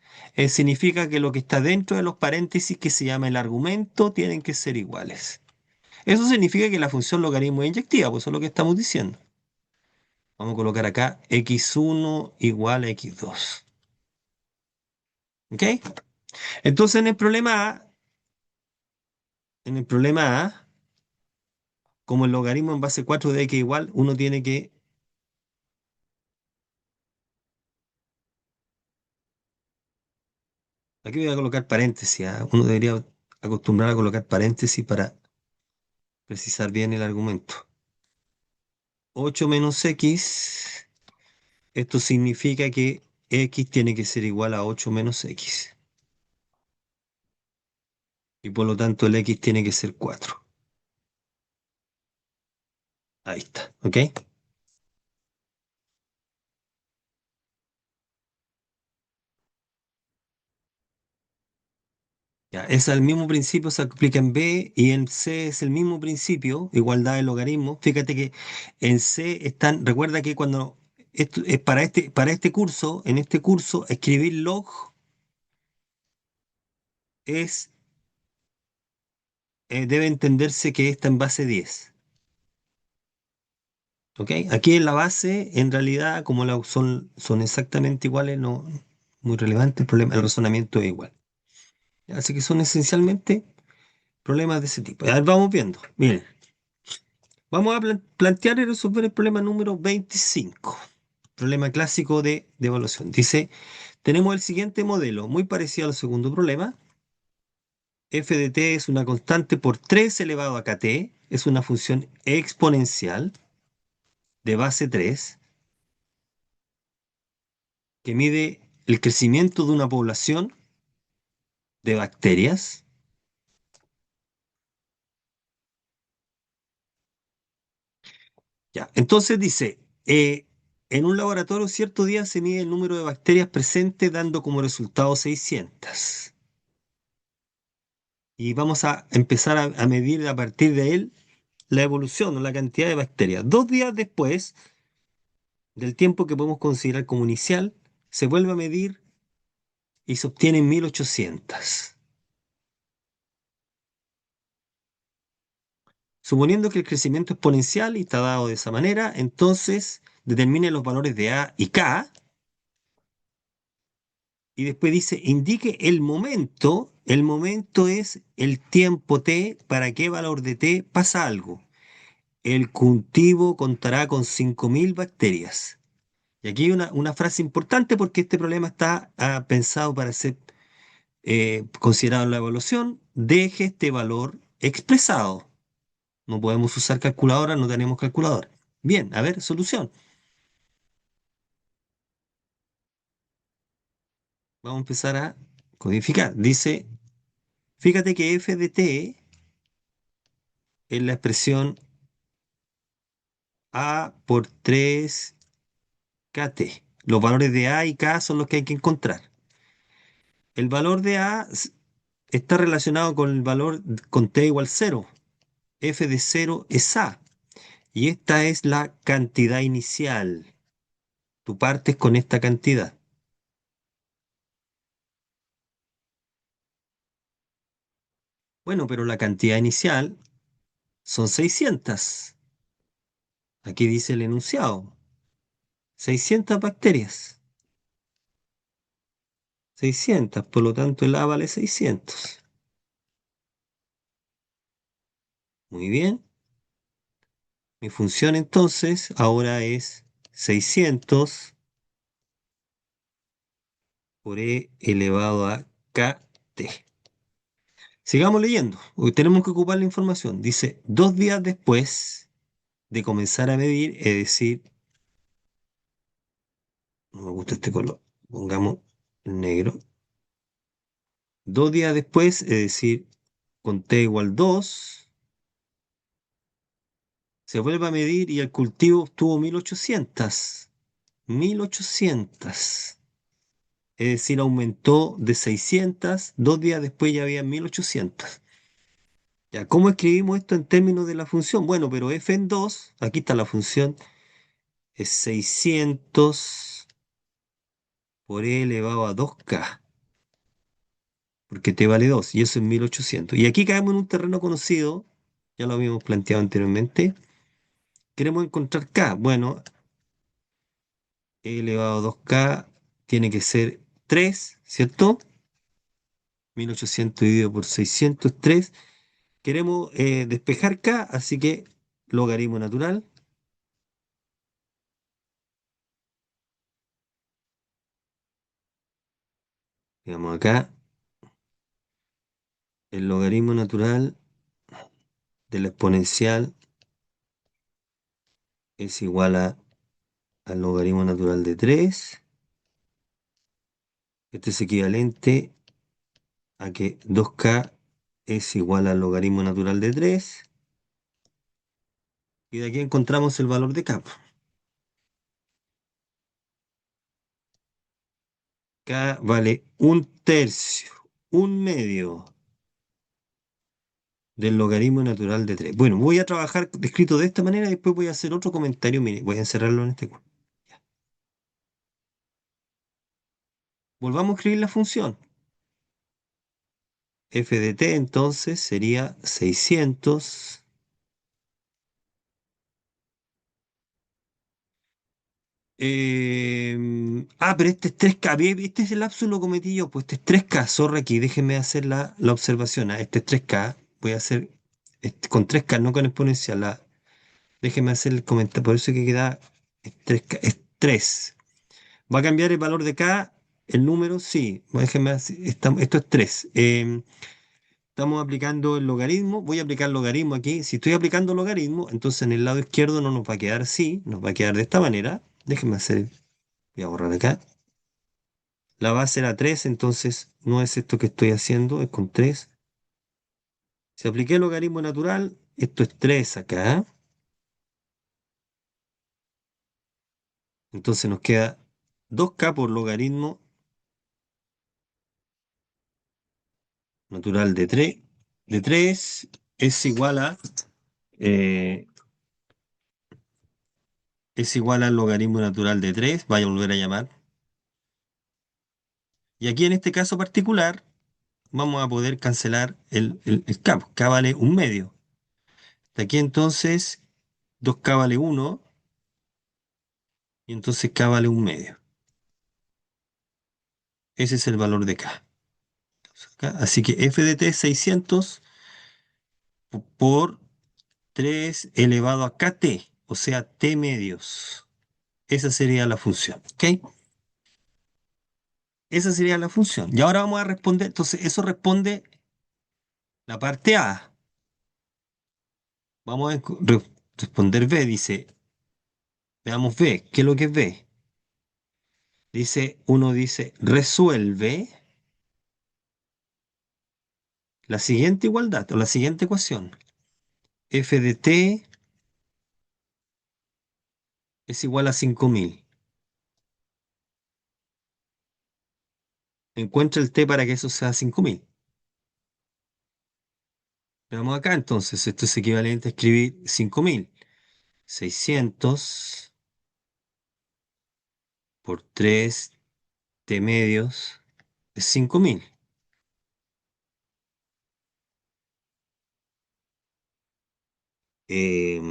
significa que lo que está dentro de los paréntesis que se llama el argumento tienen que ser iguales. Eso significa que la función logaritmo es inyectiva, pues eso es lo que estamos diciendo. Vamos a colocar acá x1 igual a x2. ¿Ok? Entonces en el problema A, como el logaritmo en base 4 de x igual, uno tiene que, aquí voy a colocar paréntesis, ¿ah? Uno debería acostumbrar a colocar paréntesis para precisar bien el argumento. 8 menos x, esto significa que x tiene que ser igual a 8 menos x. Y por lo tanto el x tiene que ser 4. Ahí está, ¿ok? Ya, es el mismo principio, se aplica en B y en C es el mismo principio, igualdad de logaritmos. Fíjate que en C están, recuerda que cuando esto es para este curso, en este curso, escribir log es, debe entenderse que está en base 10. ¿Ok? Aquí en la base, en realidad, como son exactamente iguales, no muy relevante, el problema, el razonamiento es igual. Así que son esencialmente problemas de ese tipo. A ver, vamos viendo. Miren. Vamos a plantear y resolver el problema número 25, problema clásico de evaluación. Dice, tenemos el siguiente modelo, muy parecido al segundo problema. F de t es una constante por 3 elevado a kt, es una función exponencial de base 3 que mide el crecimiento de una población de bacterias. Ya, entonces dice, en un laboratorio cierto día se mide el número de bacterias presentes dando como resultado 600. Y vamos a empezar a medir a partir de él la evolución o la cantidad de bacterias. 2 días después del tiempo que podemos considerar como inicial, se vuelve a medir y se obtienen 1800. Suponiendo que el crecimiento exponencial y está dado de esa manera, entonces determine los valores de A y K y después dice, indique el momento es el tiempo T, para qué valor de T pasa algo. El cultivo contará con 5000 bacterias. Y aquí hay una frase importante porque este problema está pensado para ser considerado en la evaluación. Deje este valor expresado. No podemos usar calculadora, no tenemos calculadora. Bien, a ver, solución. Vamos a empezar a codificar. Dice, fíjate que f de t es la expresión a por 3kt. Los valores de a y k son los que hay que encontrar. El valor de a está relacionado con el valor con t igual 0. F de 0 es A y esta es la cantidad inicial. Tú partes con esta cantidad. Bueno, pero la cantidad inicial son 600. Aquí dice el enunciado. 600 bacterias. 600, por lo tanto el A vale 600. Muy bien. Mi función entonces ahora es 600 por E elevado a KT. Sigamos leyendo, porque tenemos que ocupar la información. Dice, 2 días después de comenzar a medir, es decir, no me gusta este color, pongamos el negro. 2 días después, es decir, con t igual 2, se vuelve a medir y el cultivo obtuvo 1800. 1800. Es decir, aumentó de 600, 2 días después ya había 1800. Ya, ¿cómo escribimos esto en términos de la función? Bueno, pero f en 2, aquí está la función, es 600 por e elevado a 2k, porque t vale 2 y eso es 1800. Y aquí caemos en un terreno conocido, ya lo habíamos planteado anteriormente. Queremos encontrar k. Bueno, e elevado a 2k tiene que ser 3, ¿cierto? 1800 dividido por 603. Queremos despejar k, así que logaritmo natural. Digamos acá, el logaritmo natural de la exponencial es igual al logaritmo natural de 3. Este es equivalente a que 2k es igual al logaritmo natural de 3. Y de aquí encontramos el valor de k. K vale un tercio, un medio. del logaritmo natural de 3. Bueno, voy a trabajar descrito de esta manera y después voy a hacer otro comentario. Mire, voy a encerrarlo en este cuadro. Ya. Volvamos a escribir la función. F de t entonces sería 600. Pero este es 3K. Este es el lapso lo cometí yo. Pues este es 3K. Zorra aquí. Déjenme hacer la observación. Este es 3K. Voy a hacer con 3K, no con exponencial. Déjenme hacer el comentario. Por eso que queda es 3K, es 3. ¿Va a cambiar el valor de K? ¿El número? Sí. Esto es 3. Estamos aplicando el logaritmo. Voy a aplicar logaritmo aquí. Si estoy aplicando logaritmo, entonces en el lado izquierdo no nos va a quedar así. Nos va a quedar de esta manera. Déjenme hacer. Voy a borrar acá. La base era 3, entonces no es esto que estoy haciendo, es con 3. Si apliqué el logaritmo natural, esto es 3 acá. Entonces nos queda 2K por logaritmo natural de 3. De 3 eh, es igual al logaritmo natural de 3. Vaya a volver a llamar. Y aquí en este caso particular vamos a poder cancelar el K. K vale un medio. De aquí entonces 2K vale 1 y entonces K vale un medio. Ese es el valor de K. Así que f de t es 600 por 3 elevado a kt, o sea, t medios. Esa sería la función, ¿ok? Esa sería la función. Y ahora vamos a responder, entonces eso responde la parte A. Vamos a responder B, dice, veamos B, ¿qué es lo que es B? Uno dice, resuelve la siguiente igualdad o la siguiente ecuación. F de t es igual a 5000. Encuentra el t para que eso sea 5000. Veamos acá entonces, esto es equivalente a escribir 5600 por 3 t medios es 5000. Eh,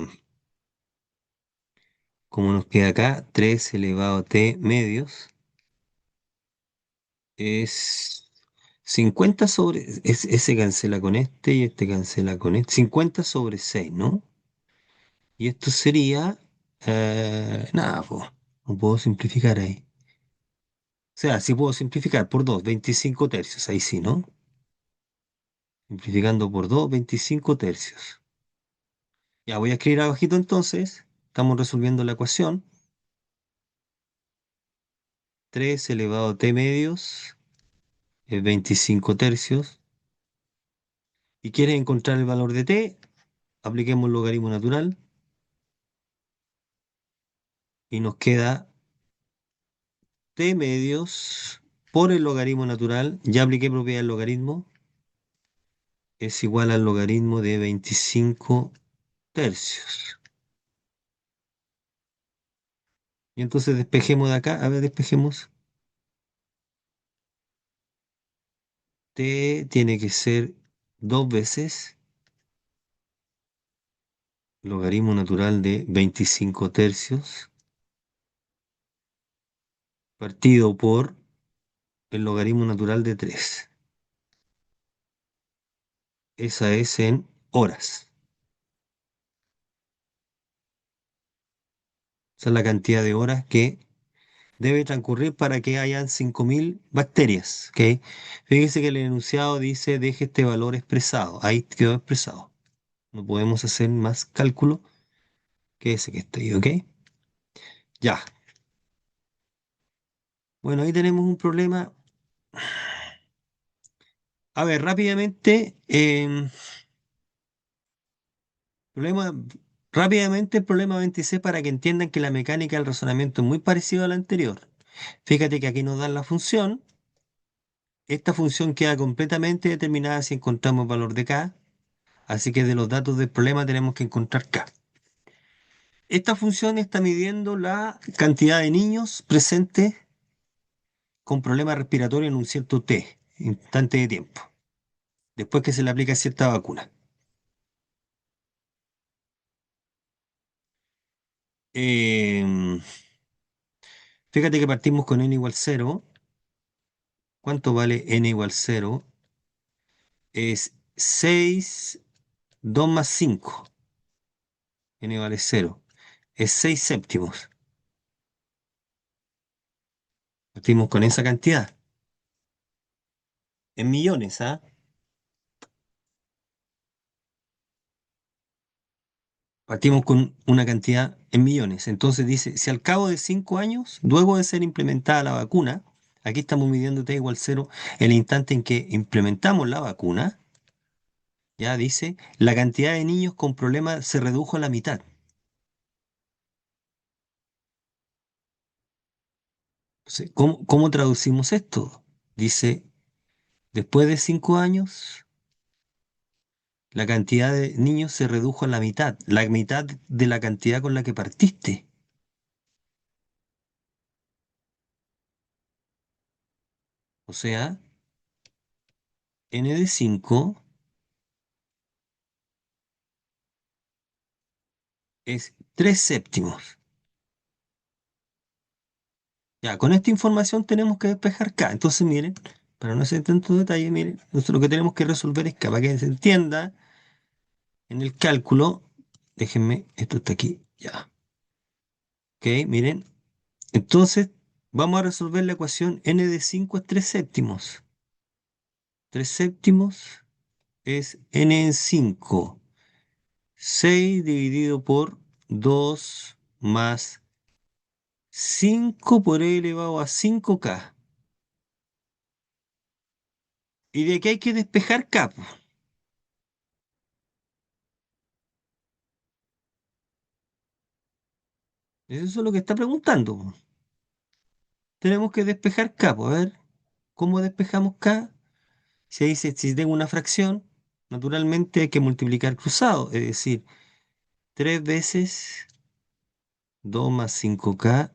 ¿Cómo nos queda acá? 3 elevado a t medios es 50 sobre... ese cancela con este y este cancela con este. 50 sobre 6, ¿no? Y esto sería... nada, po, no puedo simplificar ahí. O sea, sí puedo simplificar por 2 25 tercios, ahí sí, ¿no? Simplificando por 2 25 tercios. Ya voy a escribir abajito entonces. Estamos resolviendo la ecuación. 3 elevado a t medios es 25 tercios. ¿Y quieres encontrar el valor de t? Apliquemos el logaritmo natural y nos queda t medios por el logaritmo natural. Ya apliqué propiedad del logaritmo. Es igual al logaritmo de 25 tercios. Y entonces despejemos de acá. A ver, despejemos. T tiene que ser 2 veces logaritmo natural de 25 tercios partido por el logaritmo natural de 3. Esa es en horas. Esa es la cantidad de horas que debe transcurrir para que hayan 5000 bacterias. ¿Ok? Fíjese que el enunciado dice deje este valor expresado. Ahí quedó expresado. No podemos hacer más cálculo que ese que está ahí. ¿Ok? Ya. Bueno, ahí tenemos un problema. A ver, rápidamente. Problema, rápidamente el problema 26 para que entiendan que la mecánica del razonamiento es muy parecida a la anterior. Fíjate que aquí nos dan la función. Esta función queda completamente determinada si encontramos valor de k. Así que de los datos del problema tenemos que encontrar K. Esta función está midiendo la cantidad de niños presentes con problemas respiratorios en un cierto instante de tiempo, después que se le aplica cierta vacuna. Em, Fíjate que partimos con n igual 0. ¿Cuánto vale n igual 0? Es 6, 2 más 5. N vale 0. Es 6 séptimos. Partimos con esa cantidad. En millones, ¿ah? Partimos con una cantidad en millones. Entonces dice, si al cabo de 5 años, luego de ser implementada la vacuna, aquí estamos midiendo t igual 0, el instante en que implementamos la vacuna, ya dice, la cantidad de niños con problemas se redujo a la mitad. Entonces, ¿cómo traducimos esto? Dice, después de 5 años, la cantidad de niños se redujo a la mitad de la cantidad con la que partiste. O sea, n de 5 es 3 séptimos. Ya, con esta información tenemos que despejar K. Entonces, miren, para no hacer tanto detalle, miren, nosotros lo que tenemos que resolver es K, para que se entienda en el cálculo. Déjenme, esto está aquí, ya. Ok, miren. Entonces, vamos a resolver la ecuación n de 5 es 3 séptimos. 3 séptimos es n en 5. 6 dividido por 2 más 5 por e elevado a 5K. Y de aquí hay que despejar K, po. Eso es lo que está preguntando, po. Tenemos que despejar K, po. A ver, ¿cómo despejamos K? Si dice, si tengo una fracción, naturalmente hay que multiplicar cruzado, es decir, 3 veces 2 más 5K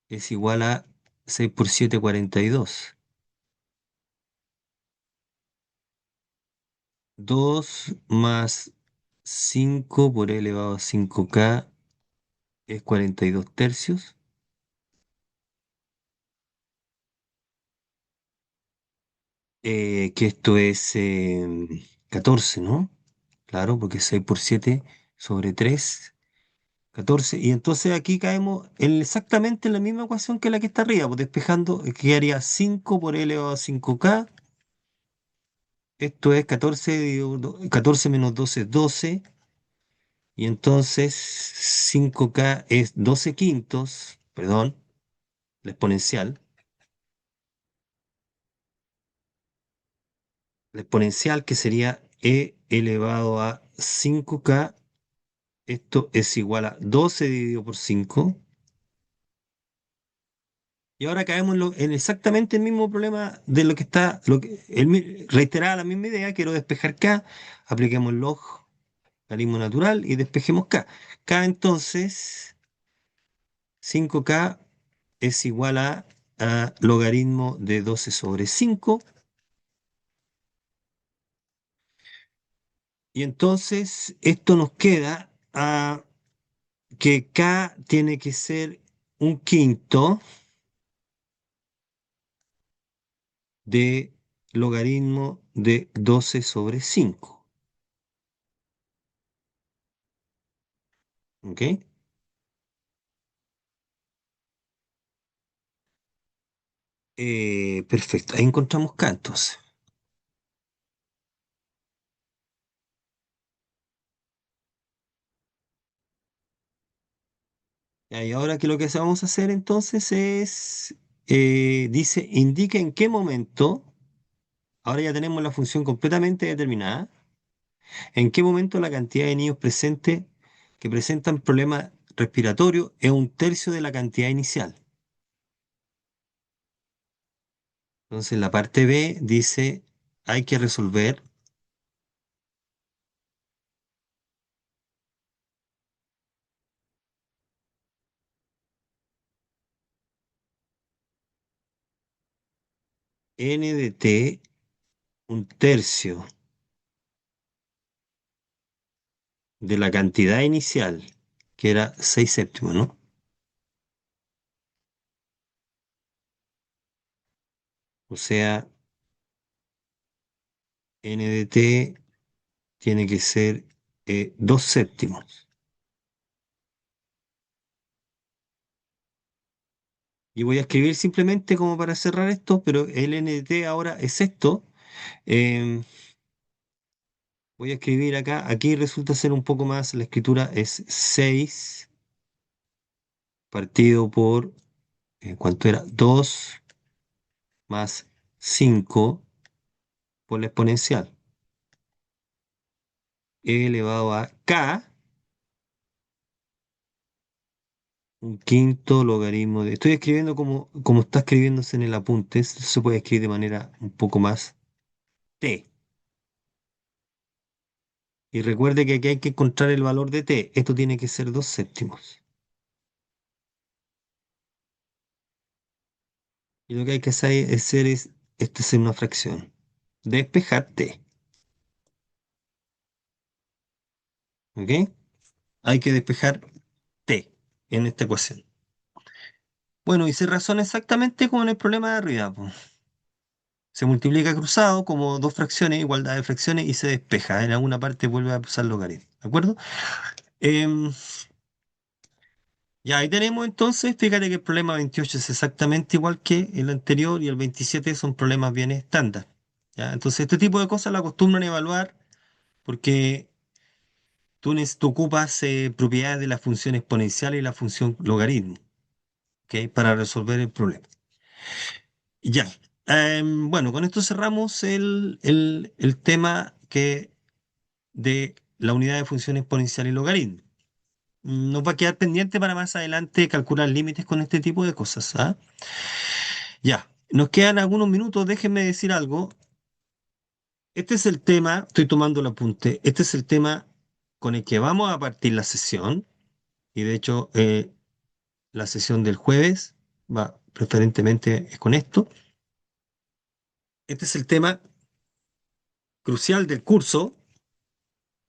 es igual a 6 por 7, 42. 2 más 5 por e elevado a 5K es 42 tercios. Que esto es 14, ¿no? Claro, porque 6 por 7 sobre 3, 14. Y entonces aquí caemos exactamente en la misma ecuación que la que está arriba, pues despejando, que haría 5 por e elevado a 5K. Esto es 14, 14 menos 12 es 12. Y entonces 5K es 12 quintos, perdón, la exponencial. La exponencial que sería e elevado a 5K. Esto es igual a 12 dividido por 5. Y ahora caemos en exactamente el mismo problema de lo que está, reiterada la misma idea, quiero despejar K, apliquemos el logaritmo natural y despejemos K. K entonces, 5K es igual a logaritmo de 12 sobre 5. Y entonces esto nos queda a que K tiene que ser un quinto de logaritmo de 12 sobre 5. ¿Ok? Perfecto, ahí encontramos K entonces. Ya, y ahora que lo que vamos a hacer entonces es, dice, indica en qué momento, ahora ya tenemos la función completamente determinada, en qué momento la cantidad de niños presentes que presentan problemas respiratorios es un tercio de la cantidad inicial. Entonces la parte B dice, hay que resolver n de t un tercio de la cantidad inicial, que era 6 séptimos, ¿no? O sea, n de t tiene que ser 2 séptimos. Y voy a escribir simplemente como para cerrar esto, pero el n de t ahora es esto. Em, Voy a escribir acá, aquí resulta ser un poco más, la escritura es 6 partido por, ¿cuánto era? 2 más 5 por la exponencial. E elevado a k, un quinto logaritmo de... Estoy escribiendo como está escribiéndose en el apunte, esto se puede escribir de manera un poco más t. Y recuerde que aquí hay que encontrar el valor de t, esto tiene que ser 2 séptimos. Y lo que hay que hacer es, esto es una fracción. Despejar t, ¿ok? Hay que despejar t en esta ecuación. Bueno, y se razona exactamente como en el problema de arriba, po. Se multiplica cruzado como dos fracciones, igualdad de fracciones, y se despeja. En alguna parte vuelve a usar logaritmo. ¿De acuerdo? Em, ya, ahí tenemos entonces, fíjate que el problema 28 es exactamente igual que el anterior y el 27 son problemas bien estándar. ¿Ya? Entonces, este tipo de cosas la acostumbran a evaluar porque tú ocupas propiedades de la función exponencial y la función logaritmo, ¿ok? Para resolver el problema. Ya. Bueno, con esto cerramos el tema de la unidad de función exponencial y logaritmo. Nos va a quedar pendiente para más adelante calcular límites con este tipo de cosas, ¿ah? Ya, nos quedan algunos minutos, déjenme decir algo. Este es el tema, estoy tomando el apunte, este es el tema con el que vamos a partir la sesión, y de hecho la sesión del jueves va preferentemente es con esto. Este es el tema crucial del curso,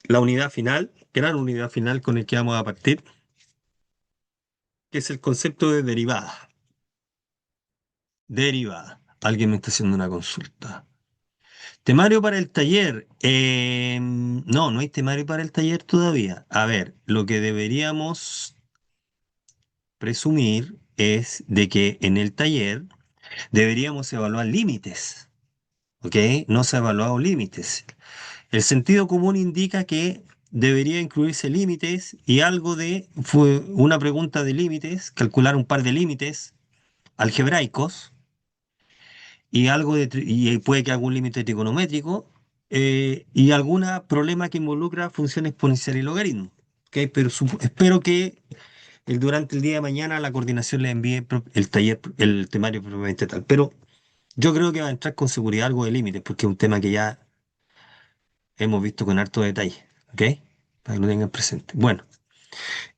la unidad final, gran unidad final con el que vamos a partir, que es el concepto de derivada. Derivada. Alguien me está haciendo una consulta. Temario para el taller. No, no hay temario para el taller todavía. A ver, lo que deberíamos presumir es de que en el taller deberíamos evaluar límites, ¿ok? No se ha evaluado límites. El sentido común indica que debería incluirse límites y algo fue una pregunta de límites, calcular un par de límites algebraicos y y puede que algún límite trigonométrico y algún problema que involucra función exponencial y logaritmo. ¿Ok? Pero espero que durante el día de mañana la coordinación le envíe el taller, el temario propiamente tal. Pero yo creo que va a entrar con seguridad algo de límites, porque es un tema que ya hemos visto con harto detalle. ¿Ok? Para que lo tengan presente. Bueno,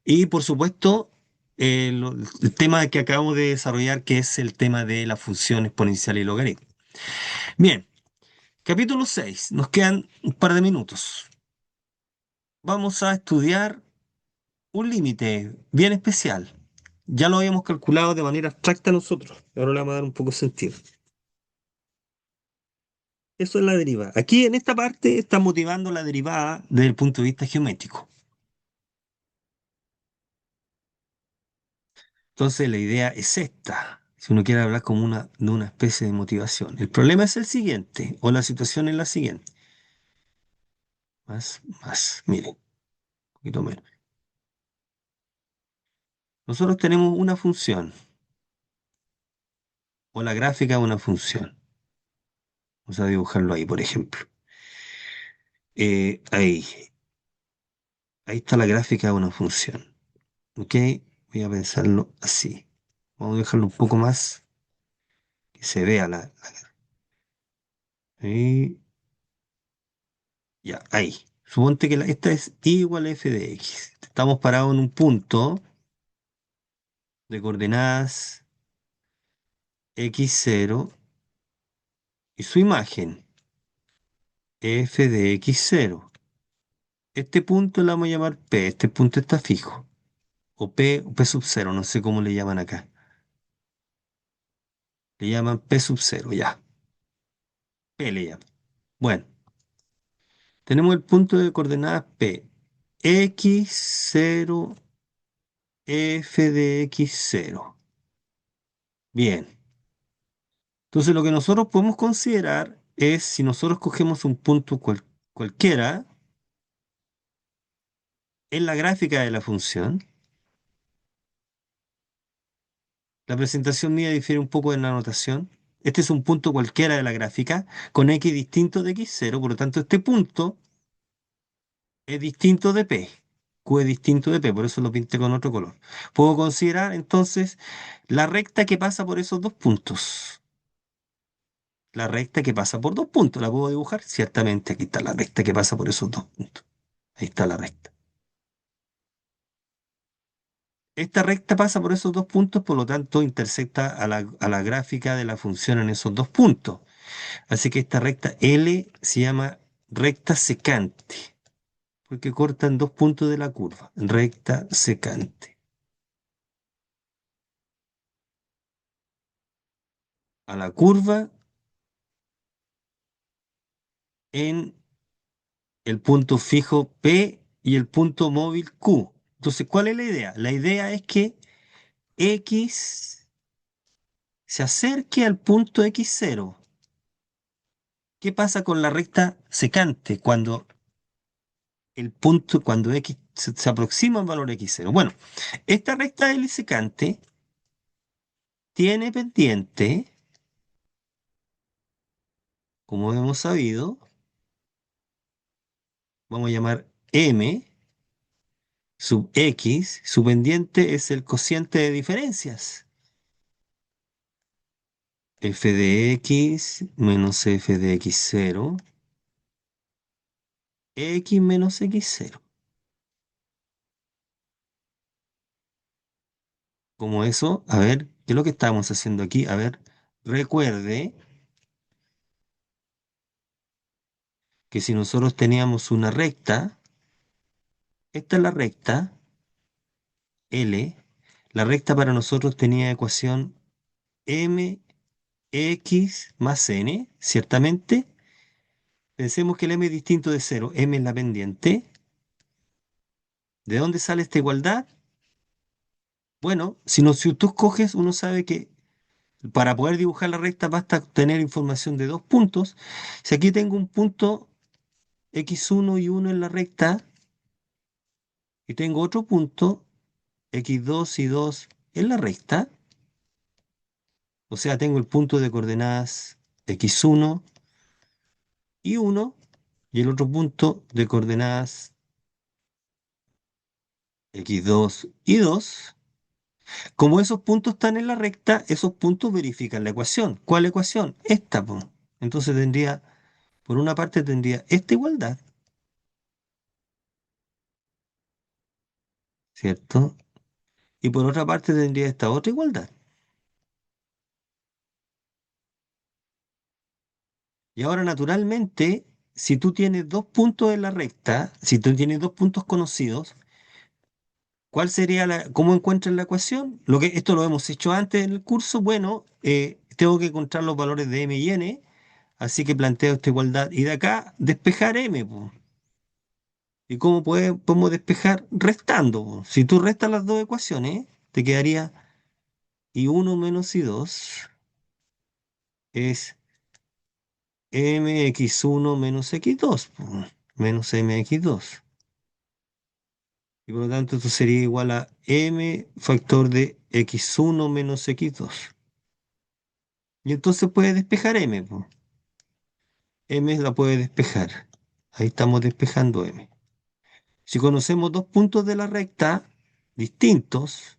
y por supuesto, el tema que acabamos de desarrollar, que es el tema de la función exponencial y logaritmo. Bien. Capítulo 6. Nos quedan un par de minutos. Vamos a estudiar un límite bien especial. Ya lo habíamos calculado de manera abstracta nosotros. Ahora le vamos a dar un poco de sentido. Eso es la derivada. Aquí en esta parte está motivando la derivada desde el punto de vista geométrico. Entonces la idea es esta. Si uno quiere hablar como de una especie de motivación. El problema es el siguiente, o la situación es la siguiente. Miren, un poquito menos. Nosotros tenemos una función, o la gráfica de una función. Vamos a dibujarlo ahí, por ejemplo. Ahí, ahí está la gráfica de una función. ¿Ok? Voy a pensarlo así. Vamos a dejarlo un poco más que se vea la. Y ya, ahí. Suponte que esta es igual a f de x. Estamos parados en un punto de coordenadas x0 y su imagen, f de x0. Este punto le vamos a llamar P, este punto está fijo. O P sub 0, no sé cómo le llaman acá. Le llaman P sub 0, ya. P le llaman. Bueno, tenemos el punto de coordenadas P. X0, f de x0. Bien. Entonces lo que nosotros podemos considerar es si nosotros cogemos un punto cualquiera en la gráfica de la función. La presentación mía difiere un poco en la notación. Este es un punto cualquiera de la gráfica con x distinto de x0, por lo tanto este punto es distinto de P. Q es distinto de P, por eso lo pinté con otro color. Puedo considerar entonces la recta que pasa por esos dos puntos. La recta que pasa por dos puntos, ¿la puedo dibujar? Ciertamente, aquí está la recta que pasa por esos dos puntos. Ahí está la recta. Esta recta pasa por esos dos puntos, por lo tanto intersecta a la gráfica de la función en esos dos puntos. Así que esta recta L se llama recta secante, porque cortan dos puntos de la curva. Recta secante. A la curva en el punto fijo P y el punto móvil Q. Entonces, ¿cuál es la idea? La idea es que X se acerque al punto X0. ¿Qué pasa con la recta secante cuando X se aproxima al valor X0? Bueno, esta recta L secante tiene pendiente, como hemos sabido, vamos a llamar M sub X, su pendiente es el cociente de diferencias. F de X menos F de X0, X menos X0. Como eso, a ver, ¿qué es lo que estamos haciendo aquí? A ver, recuerde que si nosotros teníamos una recta, esta es la recta L, la recta para nosotros tenía ecuación mx más n, ciertamente. Pensemos que el m es distinto de cero, m es la pendiente. ¿De dónde sale esta igualdad? Bueno, si tú escoges, uno sabe que para poder dibujar la recta basta tener información de dos puntos. Si aquí tengo un punto x1 y 1 en la recta, y tengo otro punto x2 y 2 en la recta, o sea, tengo el punto de coordenadas x1 y 1 y el otro punto de coordenadas x2 y 2. Como esos puntos están en la recta, esos puntos verifican la ecuación. ¿Cuál ecuación? Esta, po. Entonces tendría, por una parte tendría esta igualdad, ¿cierto? Y por otra parte tendría esta otra igualdad. Y ahora, naturalmente, si tú tienes dos puntos en la recta, si tú tienes dos puntos conocidos, ¿cuál sería cómo encuentras la ecuación? Esto lo hemos hecho antes en el curso. Bueno, tengo que encontrar los valores de m y n, así que planteo esta igualdad. Y de acá, despejar m, po. ¿Y cómo podemos despejar? Restando, po. Si tú restas las dos ecuaciones, te quedaría y1 menos y2 es mx1 menos x2, po, menos mx2. Y por lo tanto, esto sería igual a m factor de x1 menos x2. Y entonces puede despejar m, po. M la puede despejar. Ahí estamos despejando m. Si conocemos dos puntos de la recta distintos,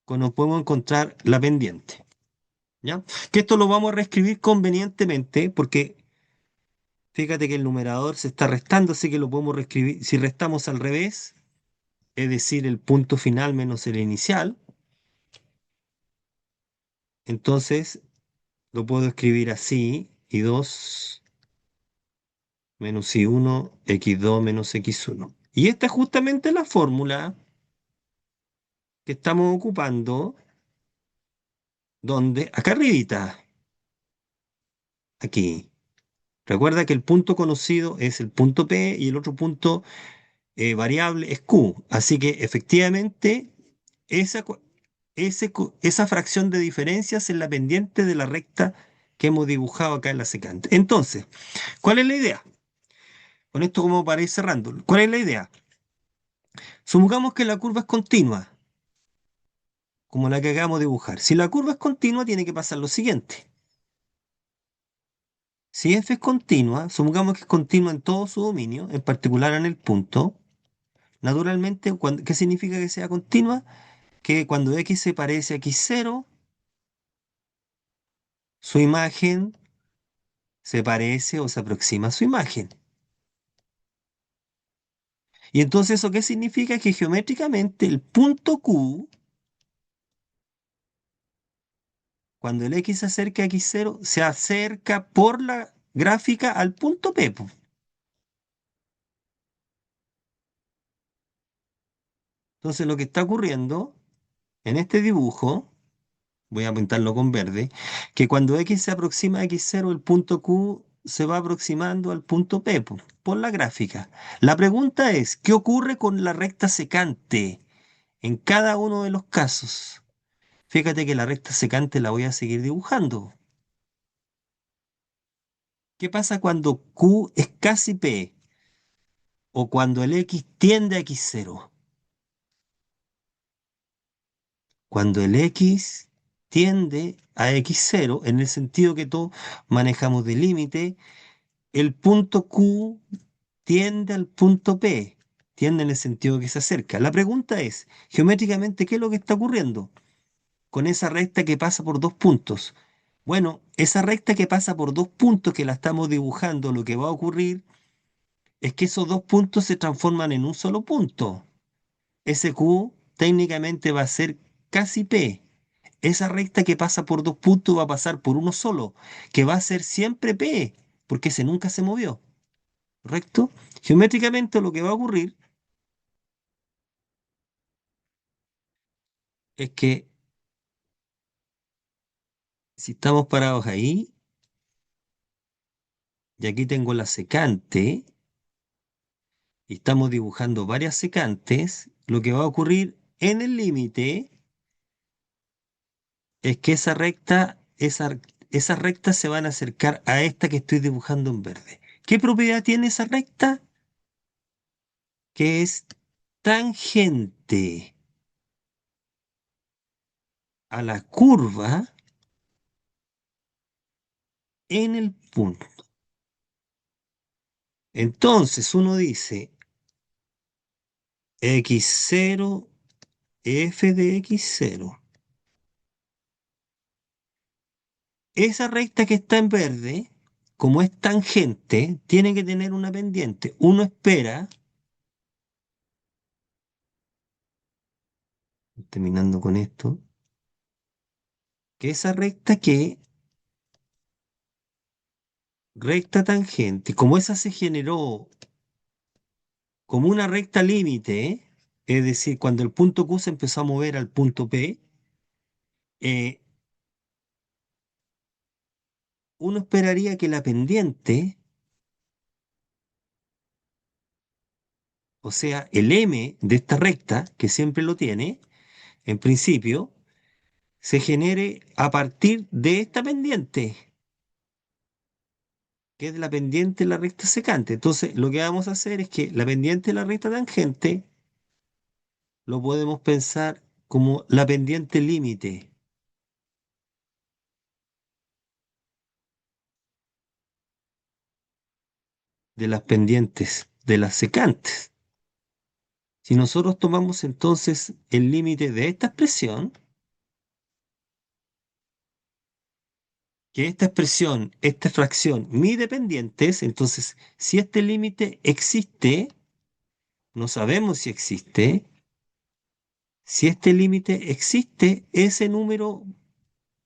nos podemos encontrar la pendiente. ¿Ya? Que esto lo vamos a reescribir convenientemente porque Fíjate que el numerador se está restando, así que lo podemos reescribir. Si restamos al revés, es decir, el punto final menos el inicial, entonces lo puedo escribir así, y2 menos y1, x2 menos x1. Y esta es justamente la fórmula que estamos ocupando, donde, acá arribita, aquí. Recuerda que el punto conocido es el punto P y el otro punto variable es Q. Así que efectivamente esa, esa fracción de diferencias es la pendiente de la recta que hemos dibujado acá en la secante. Entonces, ¿cuál es la idea? Con esto como para ir cerrando. ¿Cuál es la idea? Supongamos que la curva es continua, como la que acabamos de dibujar. Si la curva es continua, tiene que pasar lo siguiente. Si f es continua, supongamos que es continua en todo su dominio, en particular en el punto, naturalmente, ¿qué significa que sea continua? Que cuando x se parece a x0, su imagen se parece o se aproxima a su imagen. Y entonces, ¿eso qué significa? Que geométricamente el punto Q, cuando el x se acerca a x0, se acerca por la gráfica al punto P, po. Entonces, lo que está ocurriendo en este dibujo, voy a pintarlo con verde, que cuando x se aproxima a x0, el punto Q se va aproximando al punto P, po, por la gráfica. La pregunta es, ¿qué ocurre con la recta secante en cada uno de los casos? Fíjate que la recta secante la voy a seguir dibujando. ¿Qué pasa cuando Q es casi P o cuando el X tiende a X0? Cuando el X tiende a X0, en el sentido que todos manejamos de límite, el punto Q tiende al punto P, tiende en el sentido que se acerca. La pregunta es, geométricamente, ¿qué es lo que está ocurriendo con esa recta que pasa por dos puntos? Bueno, esa recta que pasa por dos puntos que la estamos dibujando, lo que va a ocurrir es que esos dos puntos se transforman en un solo punto. Ese Q técnicamente va a ser casi P. Esa recta que pasa por dos puntos va a pasar por uno solo, que va a ser siempre P, porque ese nunca se movió. ¿Correcto? Geométricamente lo que va a ocurrir es que si estamos parados ahí, y aquí tengo la secante, y estamos dibujando varias secantes, lo que va a ocurrir en el límite es que esas rectas se van a acercar a esta que estoy dibujando en verde. ¿Qué propiedad tiene esa recta? Que es tangente a la curva en el punto. Entonces uno dice x0, f de x0. Esa recta que está en verde, como es tangente, tiene que tener una pendiente. Uno espera, terminando con esto, que esa recta tangente, como esa se generó como una recta límite, es decir, cuando el punto Q se empezó a mover al punto P, eh, uno esperaría que la pendiente, o sea, el M de esta recta, que siempre lo tiene, en principio, se genere a partir de esta pendiente, que es la pendiente de la recta secante. Entonces, lo que vamos a hacer es que la pendiente de la recta tangente lo podemos pensar como la pendiente límite de las pendientes de las secantes. Si nosotros tomamos entonces el límite de esta expresión, que esta expresión, esta fracción, mi dependientes, entonces, si este límite existe, no sabemos si existe, si este límite existe, ese número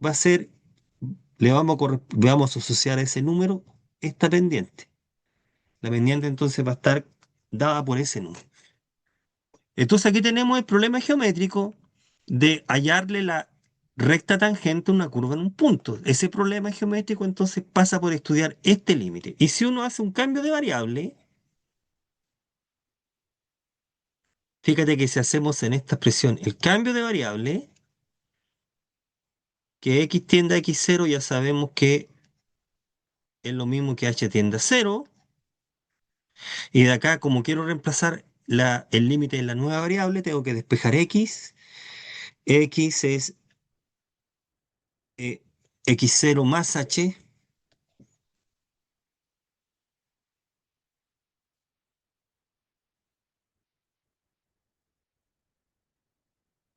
va a ser, le vamos a asociar a ese número esta pendiente. La pendiente entonces va a estar dada por ese número. Entonces aquí tenemos el problema geométrico de hallarle la recta tangente a una curva en un punto. Ese problema geométrico entonces pasa por estudiar este límite. Y si uno hace un cambio de variable, fíjate que si hacemos en esta expresión el cambio de variable, que x tiende a x0, ya sabemos que es lo mismo que h tiende a 0. Y de acá, como quiero reemplazar el límite de la nueva variable, tengo que despejar x. X es eh, x0 más h.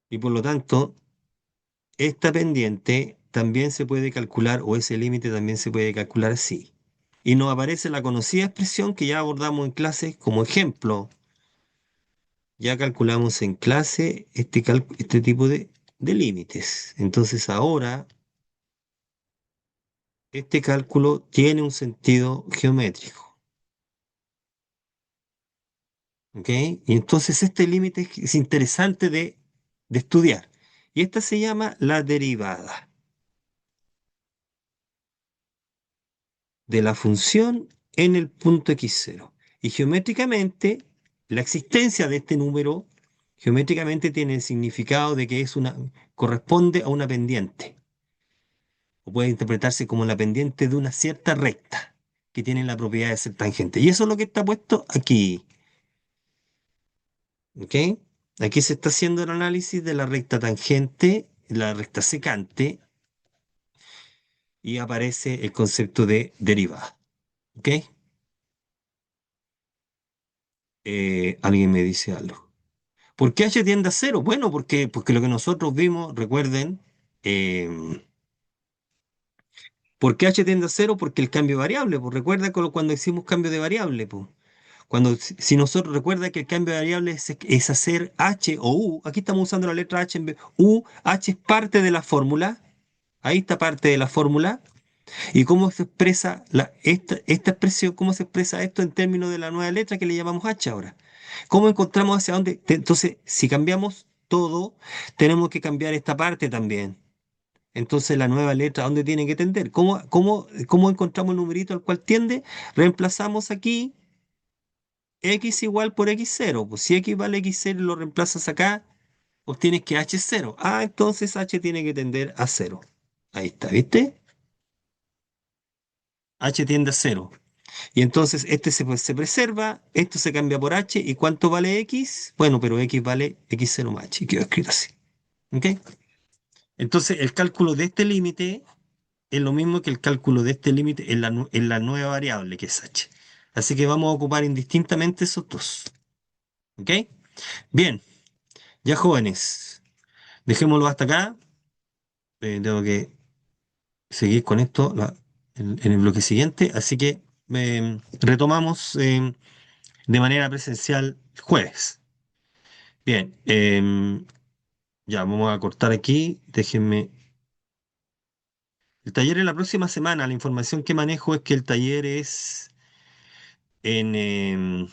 Y por lo tanto, esta pendiente también se puede calcular, o ese límite también se puede calcular así. Y nos aparece la conocida expresión que ya abordamos en clase como ejemplo. Ya calculamos en clase este tipo de límites. Entonces ahora este cálculo tiene un sentido geométrico. ¿Ok? Y entonces este límite es interesante de estudiar. Y esta se llama la derivada de la función en el punto x0. Y geométricamente, la existencia de este número geométricamente tiene el significado de que corresponde a una pendiente, o puede interpretarse como la pendiente de una cierta recta que tiene la propiedad de ser tangente. Y eso es lo que está puesto aquí. ¿Ok? Aquí se está haciendo el análisis de la recta tangente, la recta secante, y aparece el concepto de derivada. ¿Ok? Alguien me dice algo. ¿Por qué h tiende a cero? Bueno, porque lo que nosotros vimos, recuerden, eh, ¿por qué h tiende a cero? Porque el cambio de variable, pues recuerda cuando hicimos cambio de variable, pues. Si nosotros recuerda que el cambio de variable es hacer h o u, aquí estamos usando la letra h en vez u, h es parte de la fórmula, ahí está parte de la fórmula, y cómo se expresa esta expresión, cómo se expresa esto en términos de la nueva letra que le llamamos h ahora. ¿Cómo encontramos hacia dónde? Entonces, si cambiamos todo, tenemos que cambiar esta parte también. Entonces, la nueva letra, ¿a dónde tiene que tender? ¿Cómo encontramos el numerito al cual tiende? Reemplazamos aquí x igual por x0. Pues si x vale x0 y lo reemplazas acá, obtienes que h es 0. Ah, entonces h tiene que tender a 0. Ahí está, ¿viste? H tiende a 0. Y entonces se preserva, esto se cambia por h. ¿Y cuánto vale x? Bueno, pero x vale x0 más h. Y quedó escrito así. ¿Ok? Entonces, el cálculo de este límite es lo mismo que el cálculo de este límite en la nueva variable que es h. Así que vamos a ocupar indistintamente esos dos. ¿Ok? Bien, ya jóvenes, dejémoslo hasta acá. Tengo que seguir con esto en el bloque siguiente. Así que retomamos de manera presencial el jueves. Bien, ya vamos a cortar aquí. Déjenme. El taller es la próxima semana. La información que manejo es que el taller es en